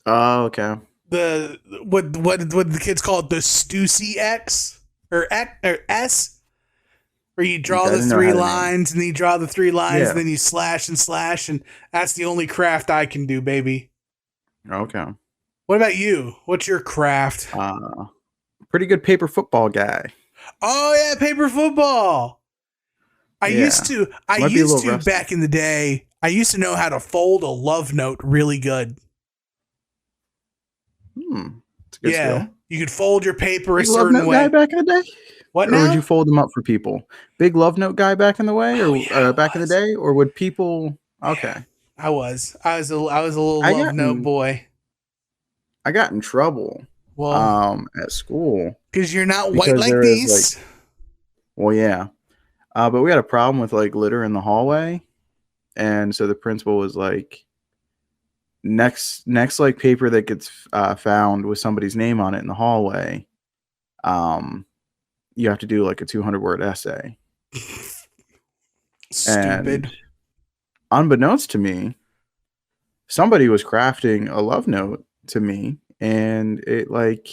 Oh, okay. The what the kids call it, the Stussy X or S, where you draw the 3 lines and then you draw the 3 lines and then you slash, and that's the only craft I can do, baby. Okay. What about you? What's your craft? Pretty good paper football guy. Oh yeah, paper football. I used to back in the day. I used to know how to fold a love note really good. It's a good skill. You could fold your paper Big a certain love note way. guy back in the day? What or now? would you fold them up for people? Big love note guy back in the way, back in the day, or would people? Okay, yeah, I was a little love note boy. I got in trouble. At school because you're not white like these. But we had a problem with like litter in the hallway, and so the principal was like, next like paper that gets found with somebody's name on it in the hallway, you have to do like a 200-word essay. Stupid. And unbeknownst to me, somebody was crafting a love note to me, and it like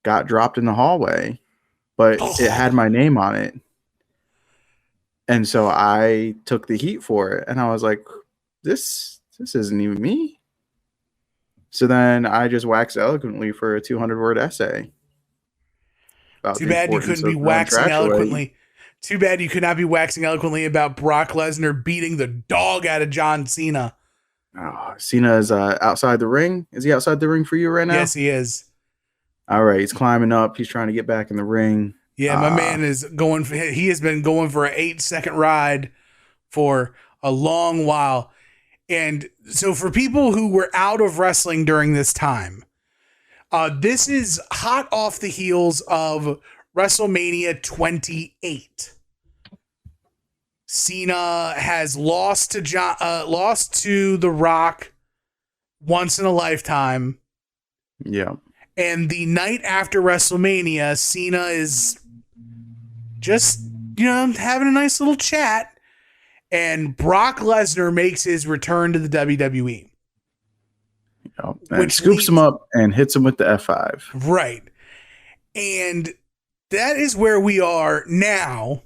got dropped in the hallway, but it had my name on it. And so I took the heat for it, and I was like, this isn't even me. So then I just waxed eloquently for a 200-word essay. Too bad you couldn't be waxing eloquently. Too bad you could not be waxing eloquently about Brock Lesnar beating the dog out of John Cena. Oh, Cena is outside the ring. Is he outside the ring for you right now? Yes, he is. All right, he's climbing up. He's trying to get back in the ring. Yeah, my man is going. He has been going for an 8-second ride for a long while. And so for people who were out of wrestling during this time, this is hot off the heels of WrestleMania 28. Cena has lost to The Rock once in a lifetime. Yeah. And the night after WrestleMania, Cena is just, having a nice little chat. And Brock Lesnar makes his return to the WWE. Which scoops him up and hits him with the F5. Right. And that is where we are now.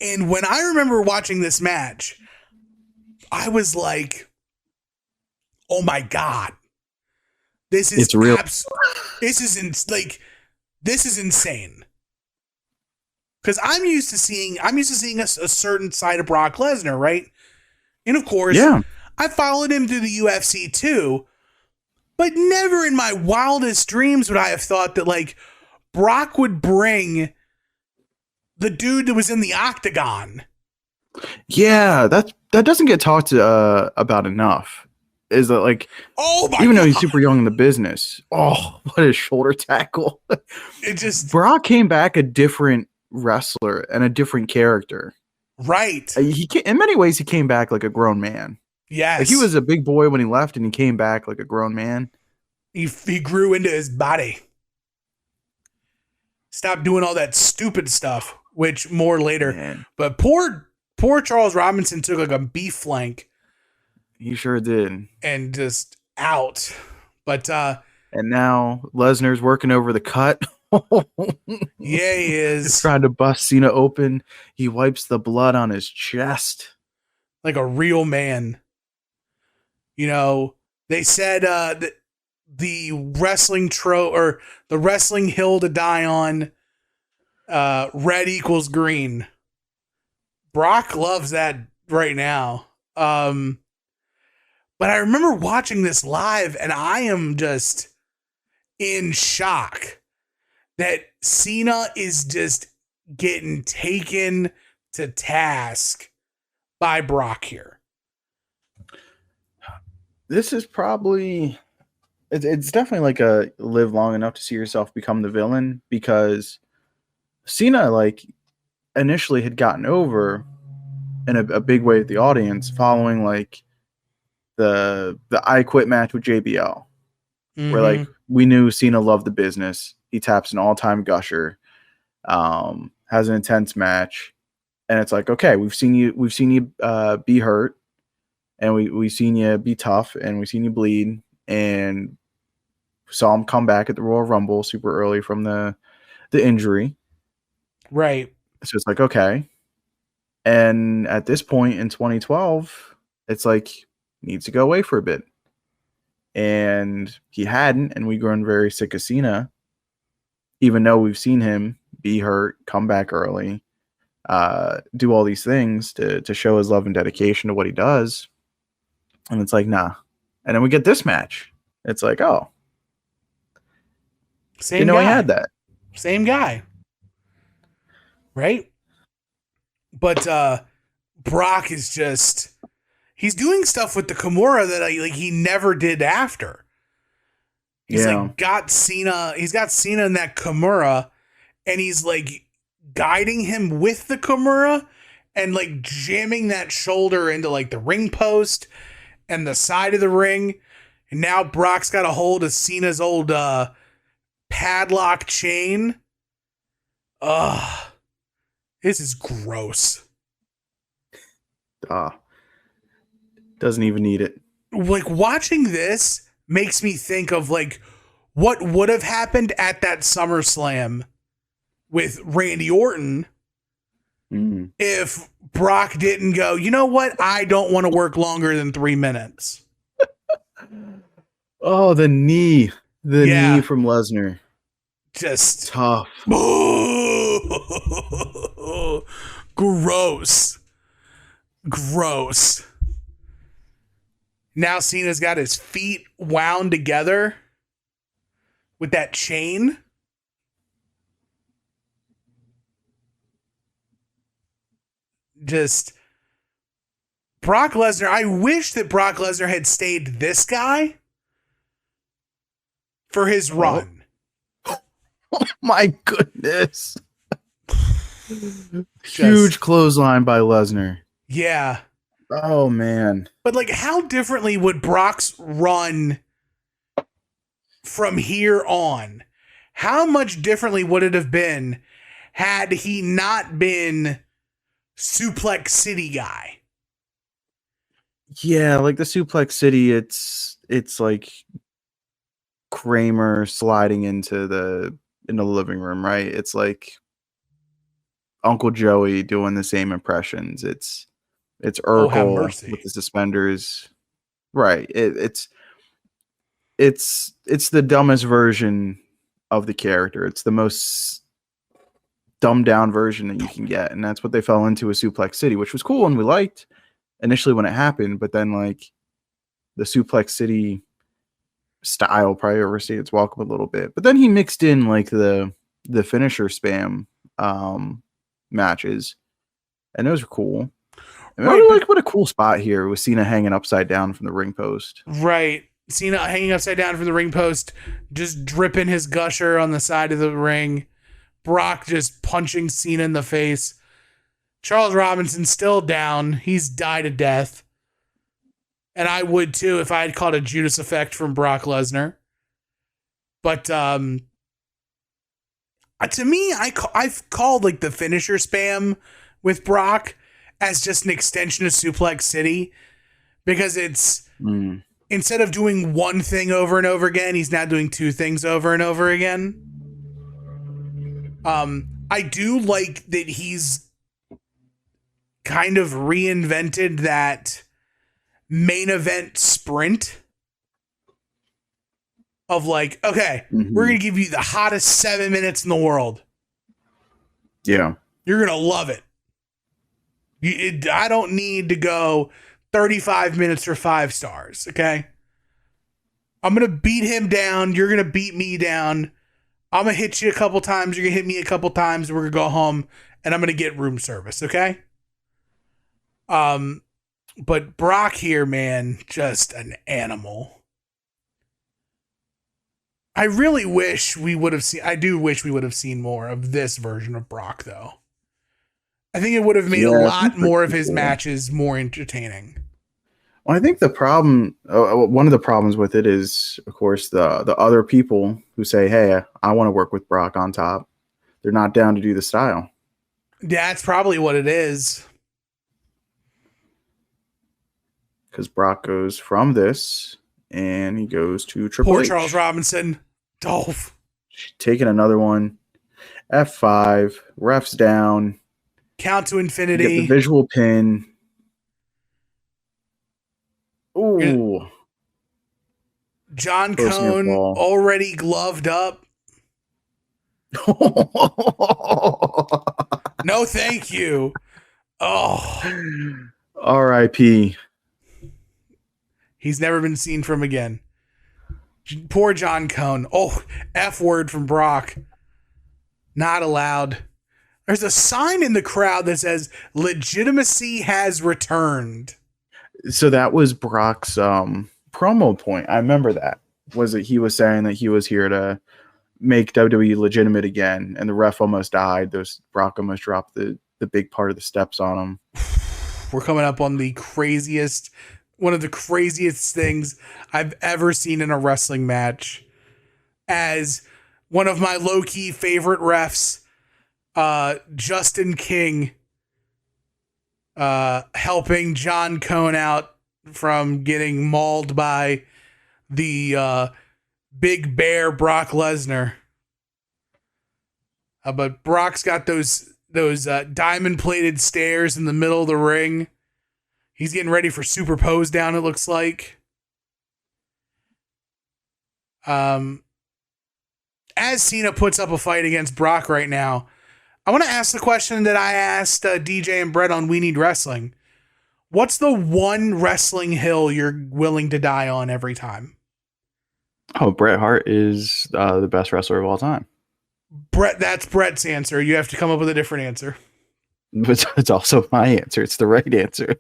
And when I remember watching this match, I was like, oh my God. This is real. This is insane. Because I'm used to seeing a certain side of Brock Lesnar, right? And of course, I followed him through the UFC too, but never in my wildest dreams would I have thought that like Brock would bring the dude that was in the octagon. Yeah, that doesn't get talked about enough. Is that like, even though he's super young in the business, what a shoulder tackle! Brock came back a different wrestler and a different character. Right. In many ways, he came back like a grown man. Yes. Like he was a big boy when he left, and he came back like a grown man. He grew into his body. Stopped doing all that stupid stuff, which more later. Man. But poor Charles Robinson took like a beef flank. He sure did. And just out. But and now Lesnar's working over the cut. Yeah, he is. He's trying to bust Cena open. He wipes the blood on his chest. Like a real man. They said that the wrestling or the wrestling hill to die on, red equals green. Brock loves that right now. But I remember watching this live, and I am just in shock that Cena is just getting taken to task by Brock here. This is probably it's definitely like a live long enough to see yourself become the villain, because Cena like initially had gotten over in a big way with the audience following like the I Quit match with JBL, where like we knew Cena loved the business. He taps an all-time gusher, has an intense match, and it's like, okay, we've seen you be hurt, and we've seen you be tough, and we've seen you bleed, and saw him come back at the Royal Rumble super early from the injury. Right. So it's like, okay. And at this point in 2012, it's like needs to go away for a bit. And he hadn't, and we've grown very sick of Cena, even though we've seen him be hurt, come back early, do all these things to show his love and dedication to what he does. And it's like, nah. And then we get this match. It's like, oh. Same didn't know guy. he had that. Same guy. Right? But Brock is just, he's doing stuff with the Kimura that he never did after. He's like got Cena, he's got Cena in that Kimura, and he's like guiding him with the Kimura and like jamming that shoulder into like the ring post and the side of the ring. And now Brock's got a hold of Cena's old padlock chain. Ugh. This is gross. Doesn't even need it. Like, watching this makes me think of like what would have happened at that SummerSlam with Randy Orton if Brock didn't go, you know what? I don't want to work longer than 3 minutes. Oh, the knee. The knee from Lesnar. Just tough. Gross. Gross. Now Cena's got his feet wound together with that chain. Just Brock Lesnar. I wish that Brock Lesnar had stayed this guy for his run. Oh my goodness. Huge clothesline by Lesnar. Yeah. Oh man. But like, how differently would Brock's run from here on? How much differently would it have been had he not been Suplex City guy? Yeah, like the Suplex City, it's like Kramer sliding into the living room, right? It's like Uncle Joey doing the same impressions. It's Urkel with the suspenders, right? It's the dumbest version of the character. It's the most dumbed down version that you can get, and that's what they fell into with Suplex City, which was cool and we liked initially when it happened, but then like the Suplex City style probably overstayed its welcome a little bit. But then he mixed in like the finisher spam matches, and those were cool. And right, like what a cool spot here with Cena hanging upside down from the ring post. Right. Cena hanging upside down from the ring post, just dripping his gusher on the side of the ring. Brock just punching Cena in the face. Charles Robinson still down. He's died a death. And I would too if I had caught a Judas effect from Brock Lesnar. But to me, I've called like the finisher spam with Brock as just an extension of Suplex City, because it's instead of doing one thing over and over again, he's now doing two things over and over again. I do like that he's kind of reinvented that main event sprint of like, okay, Mhm. we're going to give you the hottest 7 minutes in the world. Yeah. You're going to love it. I don't need to go 35 minutes for 5 stars, okay? I'm going to beat him down. You're going to beat me down. I'm going to hit you a couple times. You're going to hit me a couple times. We're going to go home, and I'm going to get room service, okay? But Brock here, man, just an animal. I really wish we would have seen, I do wish we would have seen more of this version of Brock, though. I think it would have made a lot more of his matches more entertaining. Well, I think the problem, one of the problems with it is, of course, the other people who say, hey, I want to work with Brock on top. They're not down to do the style. Yeah, that's probably what it is. Because Brock goes from this and he goes to Triple Poor H. Charles Robinson. Dolph. Taking another one. F5. Refs down. Count to Get infinity. the visual pin. Ooh. John Close near Cone fall. already gloved up. No, thank you. Oh. R.I.P. He's never been seen from again. Poor John Cone. Oh, F word from Brock. Not allowed. There's a sign in the crowd that says legitimacy has returned. So that was Brock's promo point. I remember that. Was that he was saying that he was here to make WWE legitimate again, and the ref almost died. Brock almost dropped the big part of the steps on him. We're coming up on one of the craziest things I've ever seen in a wrestling match. As one of my low-key favorite refs, Justin King, helping John Cone out from getting mauled by the big bear Brock Lesnar. But Brock's got those diamond-plated stairs in the middle of the ring. He's getting ready for super pose down, it looks like. As Cena puts up a fight against Brock right now, I want to ask the question that I asked DJ and Brett on We Need Wrestling. What's the one wrestling hill you're willing to die on every time? Oh, Bret Hart is the best wrestler of all time. Brett, that's Brett's answer. You have to come up with a different answer. But it's also my answer. It's the right answer.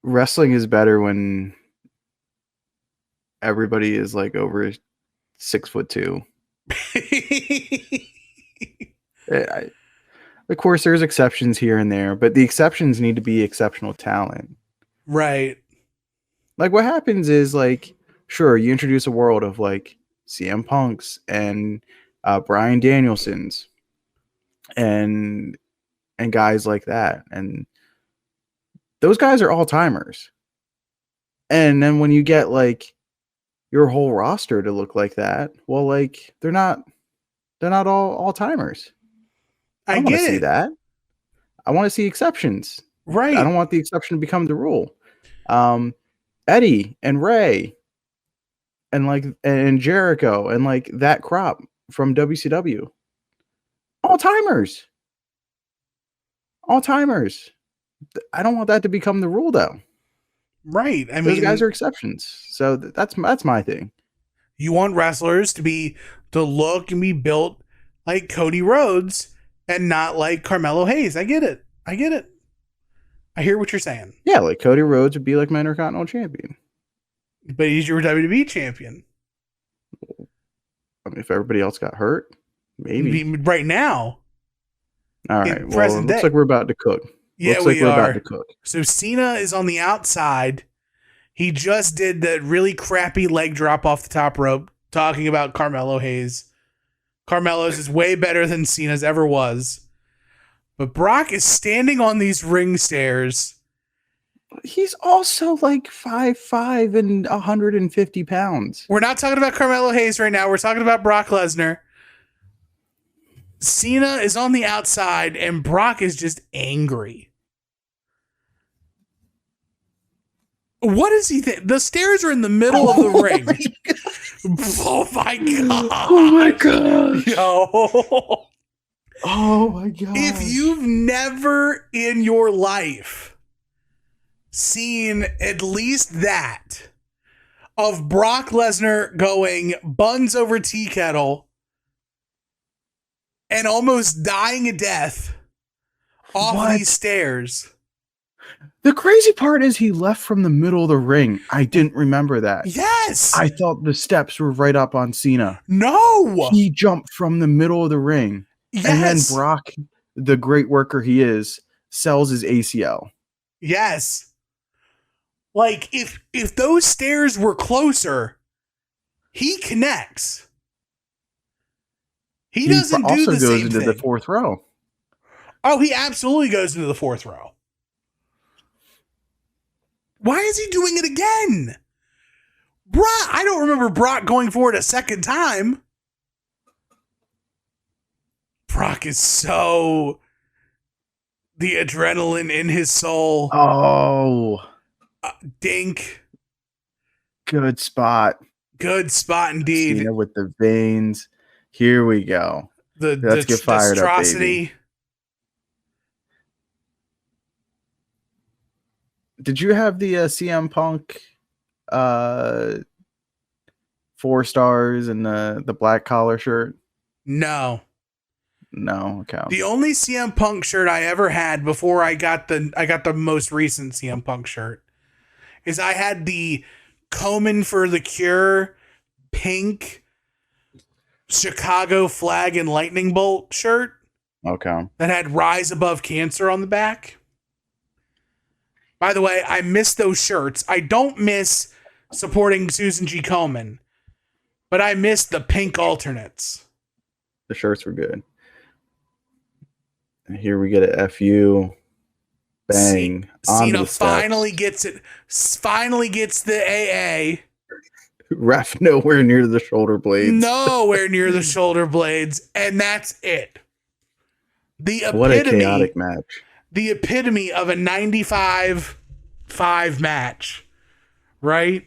Wrestling is better when everybody is like over 6'2". Of course, there's exceptions here and there, but the exceptions need to be exceptional talent. Right. Like what happens is like, sure, you introduce a world of like CM Punks and Bryan Danielsons and guys like that, and those guys are all timers. And then when you get like your whole roster to look like that, well, like they're not all timers. I don't want to see that. I want to see exceptions. Right. I don't want the exception to become the rule. Eddie and Ray and Jericho and like that crop from WCW. All timers. I don't want that to become the rule though. Right. I mean, those guys are exceptions. So that's my thing. You want wrestlers to look and be built like Cody Rhodes and not like Carmelo Hayes. I get it. I hear what you're saying. Yeah, like Cody Rhodes would be like my Intercontinental Champion. But he's your WWE champion. I mean, if everybody else got hurt, maybe. Right now. All right. Well, it looks like we're about to cook. Yeah, we're about to cook. So Cena is on the outside. He just did the really crappy leg drop off the top rope, talking about Carmelo Hayes. Carmelo's is way better than Cena's ever was. But Brock is standing on these ring stairs. He's also like 5'5" and 150 pounds. We're not talking about Carmelo Hayes right now. We're talking about Brock Lesnar. Cena is on the outside and Brock is just angry. What does he think? The stairs are in the middle of the ring. Oh my god. Oh my god. Yo. Oh my god. If you've never in your life seen at least that of Brock Lesnar going buns over tea kettle and almost dying a death off these stairs. The crazy part is he left from the middle of the ring. I didn't remember that. Yes. I thought the steps were right up on Cena. No. He jumped from the middle of the ring. Yes. And then Brock, the great worker he is, sells his ACL. Yes. Like if those stairs were closer, he connects. He doesn't do also the goes same into thing. the fourth row. Oh, he absolutely goes into the fourth row. Why is he doing it again? Brock, I don't remember Brock going for it a second time. Brock is so the adrenaline in his soul. Oh, Dink. good spot. Good spot indeed. Cena with the veins. Here we go. Let's get fired up, baby. Did you have the CM Punk 4 stars and the black collar shirt? No. Okay. The only CM Punk shirt I ever had before I got the most recent CM Punk shirt is I had the Komen for the Cure pink Chicago flag and lightning bolt shirt. Okay. That had Rise Above Cancer on the back. By the way, I miss those shirts. I don't miss supporting Susan G. Komen, but I miss the pink alternates. The shirts were good. And here we get a FU. Bang. Cena finally gets it. Finally gets the AA. Ref nowhere near the shoulder blades. Nowhere near the shoulder blades. And that's it. The epitome. What a chaotic match. The epitome of a 95-5 match. Right?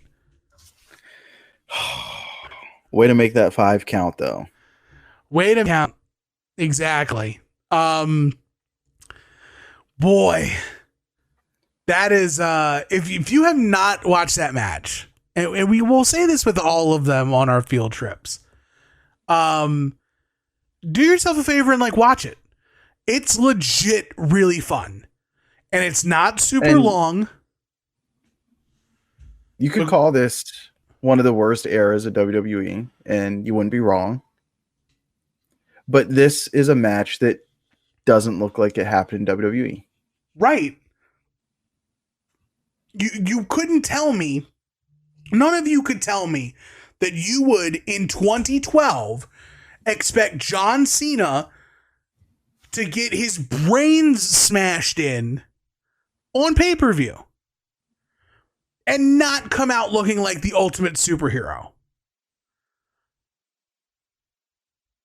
Way to make that 5 count, though. Way to count. Exactly. Boy, that is if you have not watched that match, and we will say this with all of them on our field trips, do yourself a favor and like watch it. It's legit really fun, and it's not super long. You could call this one of the worst eras of WWE, and you wouldn't be wrong. But this is a match that doesn't look like it happened in WWE. Right. You couldn't tell me, none of you could tell me that you would, in 2012, expect John Cena to get his brains smashed in on pay-per-view and not come out looking like the ultimate superhero.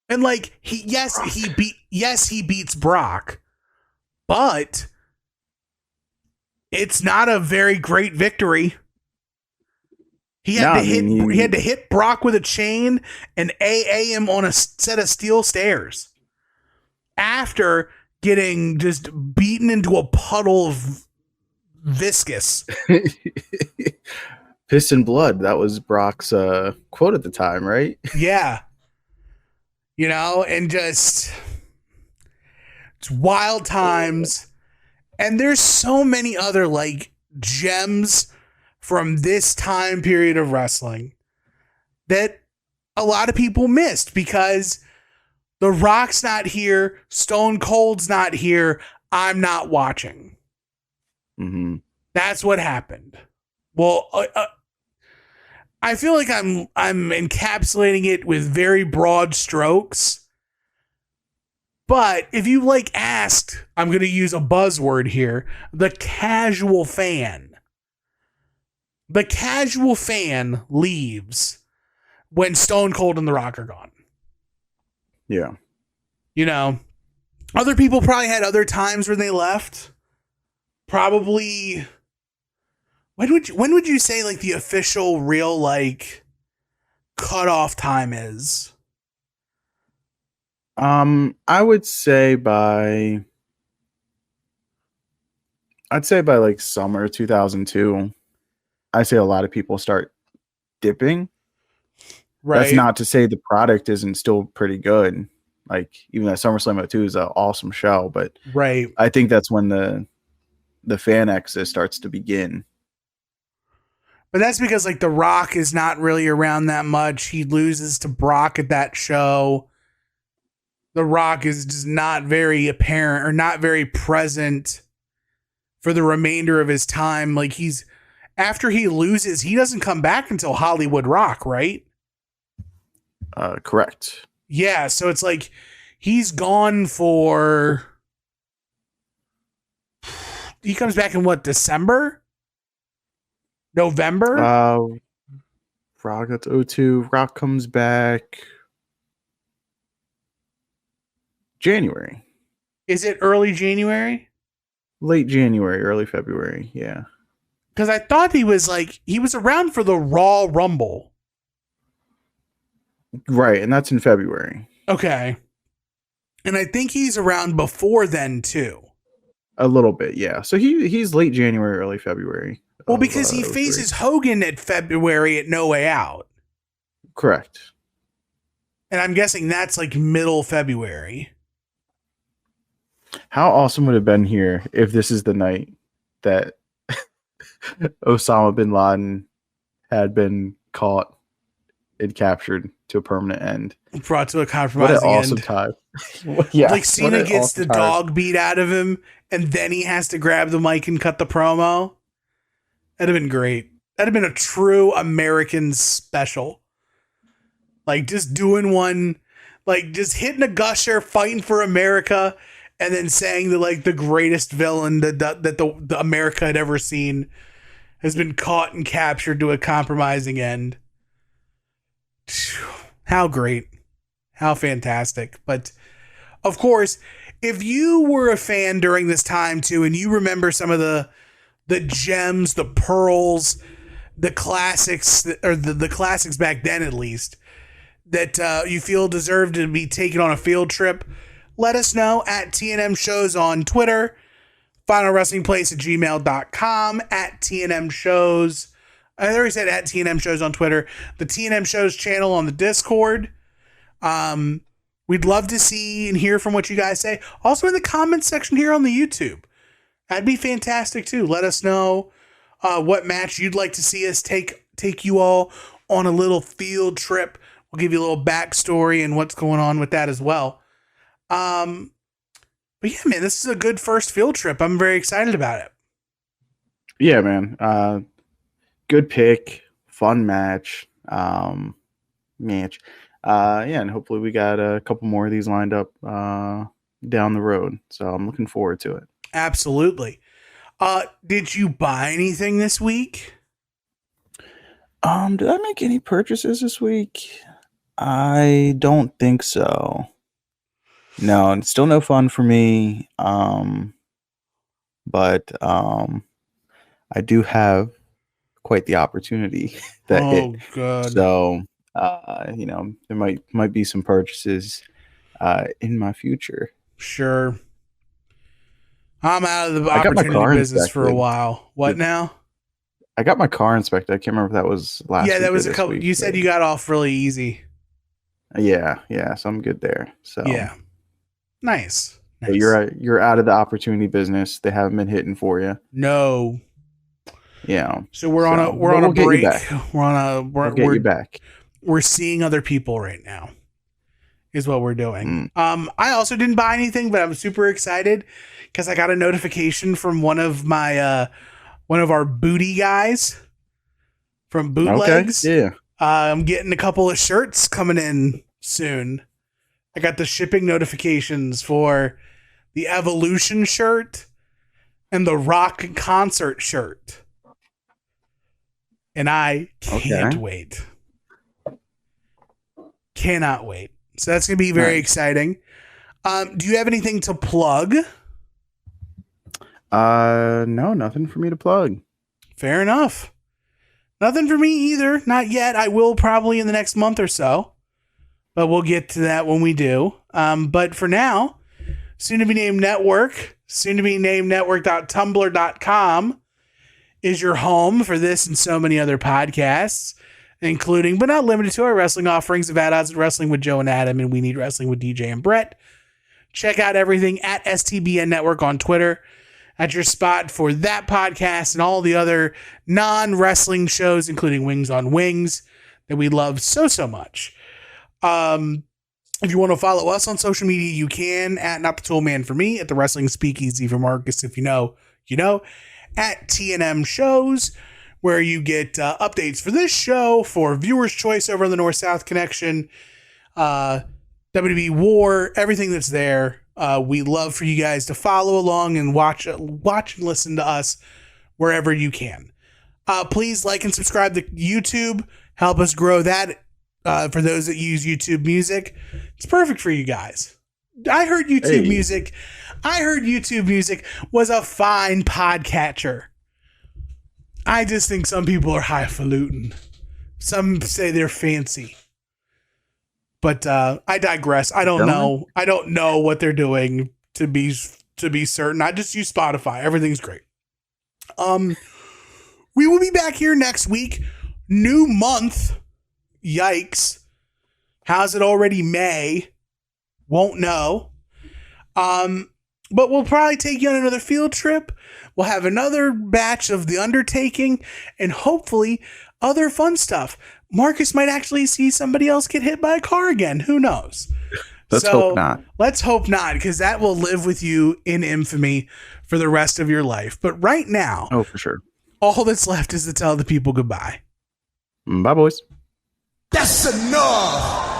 And like he beats Brock, but it's not a very great victory. He had to hit Brock with a chain and AA him on a set of steel stairs after getting just beaten into a puddle of viscous. Piss and blood. That was Brock's quote at the time, right? Yeah. You know, and just it's wild times. And there's so many other like gems from this time period of wrestling that a lot of people missed because The Rock's not here, Stone Cold's not here, I'm not watching. Mm-hmm. That's what happened. Well, I feel like I'm encapsulating it with very broad strokes. But if you like asked, I'm going to use a buzzword here, the casual fan. The casual fan leaves when Stone Cold and The Rock are gone. Yeah. You know, other people probably had other times when they left. Probably. When would you say like the official real like cutoff time is? I would say I'd say by like summer 2002, I say a lot of people start dipping. Right. That's not to say the product isn't still pretty good. Like even that SummerSlam 02 is an awesome show, but right. I think that's when the fan exit starts to begin. But that's because like The Rock is not really around that much. He loses to Brock at that show. The Rock is just not very apparent or not very present for the remainder of his time. Like after he loses, he doesn't come back until Hollywood Rock, right? Correct. Yeah, so it's like he's gone for. He comes back in what, December? November? Rock at 02. Rock comes back January. Is it early January? Late January, early February. Yeah. Because I thought he was around for the Raw Rumble. Right, and that's in February. Okay. And I think he's around before then too. A little bit, yeah. So he's late January, early February. Well, because he faces Hogan at February at No Way Out. Correct. And I'm guessing that's like middle February. How awesome would it have been here if this is the night that Osama bin Laden had been caught and captured to a permanent end? Brought to a What compromising an awesome end. time. Yeah, Like Cena gets the dog beat out of him and then he has to grab the mic and cut the promo. That'd have been great. That'd have been a true American special. Like just doing one, like just hitting a gusher, fighting for America, and then saying that like the greatest villain that the America had ever seen has been caught and captured to a compromising end. How great. How fantastic. But of course, if you were a fan during this time too, and you remember some of the gems, the pearls, the classics, or the classics back then at least, that you feel deserved to be taken on a field trip, let us know at TNM Shows on Twitter, finalwrestlingplace@gmail.com, at TNM Shows. I already said at TNM Shows on Twitter, the TNM Shows channel on the Discord. We'd love to see and hear from what you guys say. Also in the comments section here on the YouTube. That'd be fantastic too. Let us know what match you'd like to see us take you all on a little field trip. We'll give you a little backstory and what's going on with that as well. But yeah, man, this is a good first field trip. I'm very excited about it. Yeah, man. Good pick, fun match. Yeah, and hopefully we got a couple more of these lined up down the road. So I'm looking forward to it. Absolutely. Did you buy anything this week? Did I make any purchases this week? I don't think so. No, it's still no fun for me. But I do have quite the opportunity that hit. Good. So there might be some purchases in my future. Sure. I'm out of the opportunity business for a while. What now? I got my car inspected. I can't remember if that was last week. Yeah, that was a couple. Week, you said you got off really easy. Yeah. So I'm good there. So yeah, nice. So you're out of the opportunity business. They haven't been hitting for you. No. Yeah. So we're on a break. We'll get you back. We're seeing other people right now. Is what we're doing. I also didn't buy anything, but I'm super excited because I got a notification from one of our booty guys from Bootlegs. Okay. Yeah. I'm getting a couple of shirts coming in soon. I got the shipping notifications for the Evolution shirt and the Rock concert shirt. And I can't wait. Cannot wait. So that's going to be very exciting. Do you have anything to plug? No, nothing for me to plug. Fair enough. Nothing for me either. Not yet. I will probably in the next month or so, but we'll get to that when we do. But for now, soon to be named network, soon to be named network.tumblr.com is your home for this and so many other podcasts, including, but not limited to, our wrestling offerings of At Odds with Wrestling with Joe and Adam and We Need Wrestling with DJ and Brett. Check out everything at STBN Network on Twitter. At your spot for that podcast and all the other non-wrestling shows, including Wings on Wings, that we love so much. If you want to follow us on social media, you can at Not the Tool Man for me, at the Wrestling Speakeasy for Marcus, if you know, at TNM Shows, where you get updates for this show, for Viewers' Choice over in the North-South Connection, WWE War, everything that's there. We love for you guys to follow along and watch and listen to us wherever you can. Please like and subscribe to YouTube. Help us grow that. For those that use YouTube Music, it's perfect for you guys. I heard YouTube Music. I heard YouTube Music was a fine podcatcher. I just think some people are highfalutin. Some say they're fancy. But I digress. I don't know. I don't know what they're doing to be certain. I just use Spotify. Everything's great. We will be back here next week. New month. Yikes. How's it already May? Won't know. But we'll probably take you on another field trip. We'll have another batch of The Undertaking and hopefully other fun stuff. Marcus might actually see somebody else get hit by a car again. Who knows? Let's hope not. Let's hope not, because that will live with you in infamy for the rest of your life. But right now, oh, for sure, all that's left is to tell the people goodbye. Bye, boys. That's enough.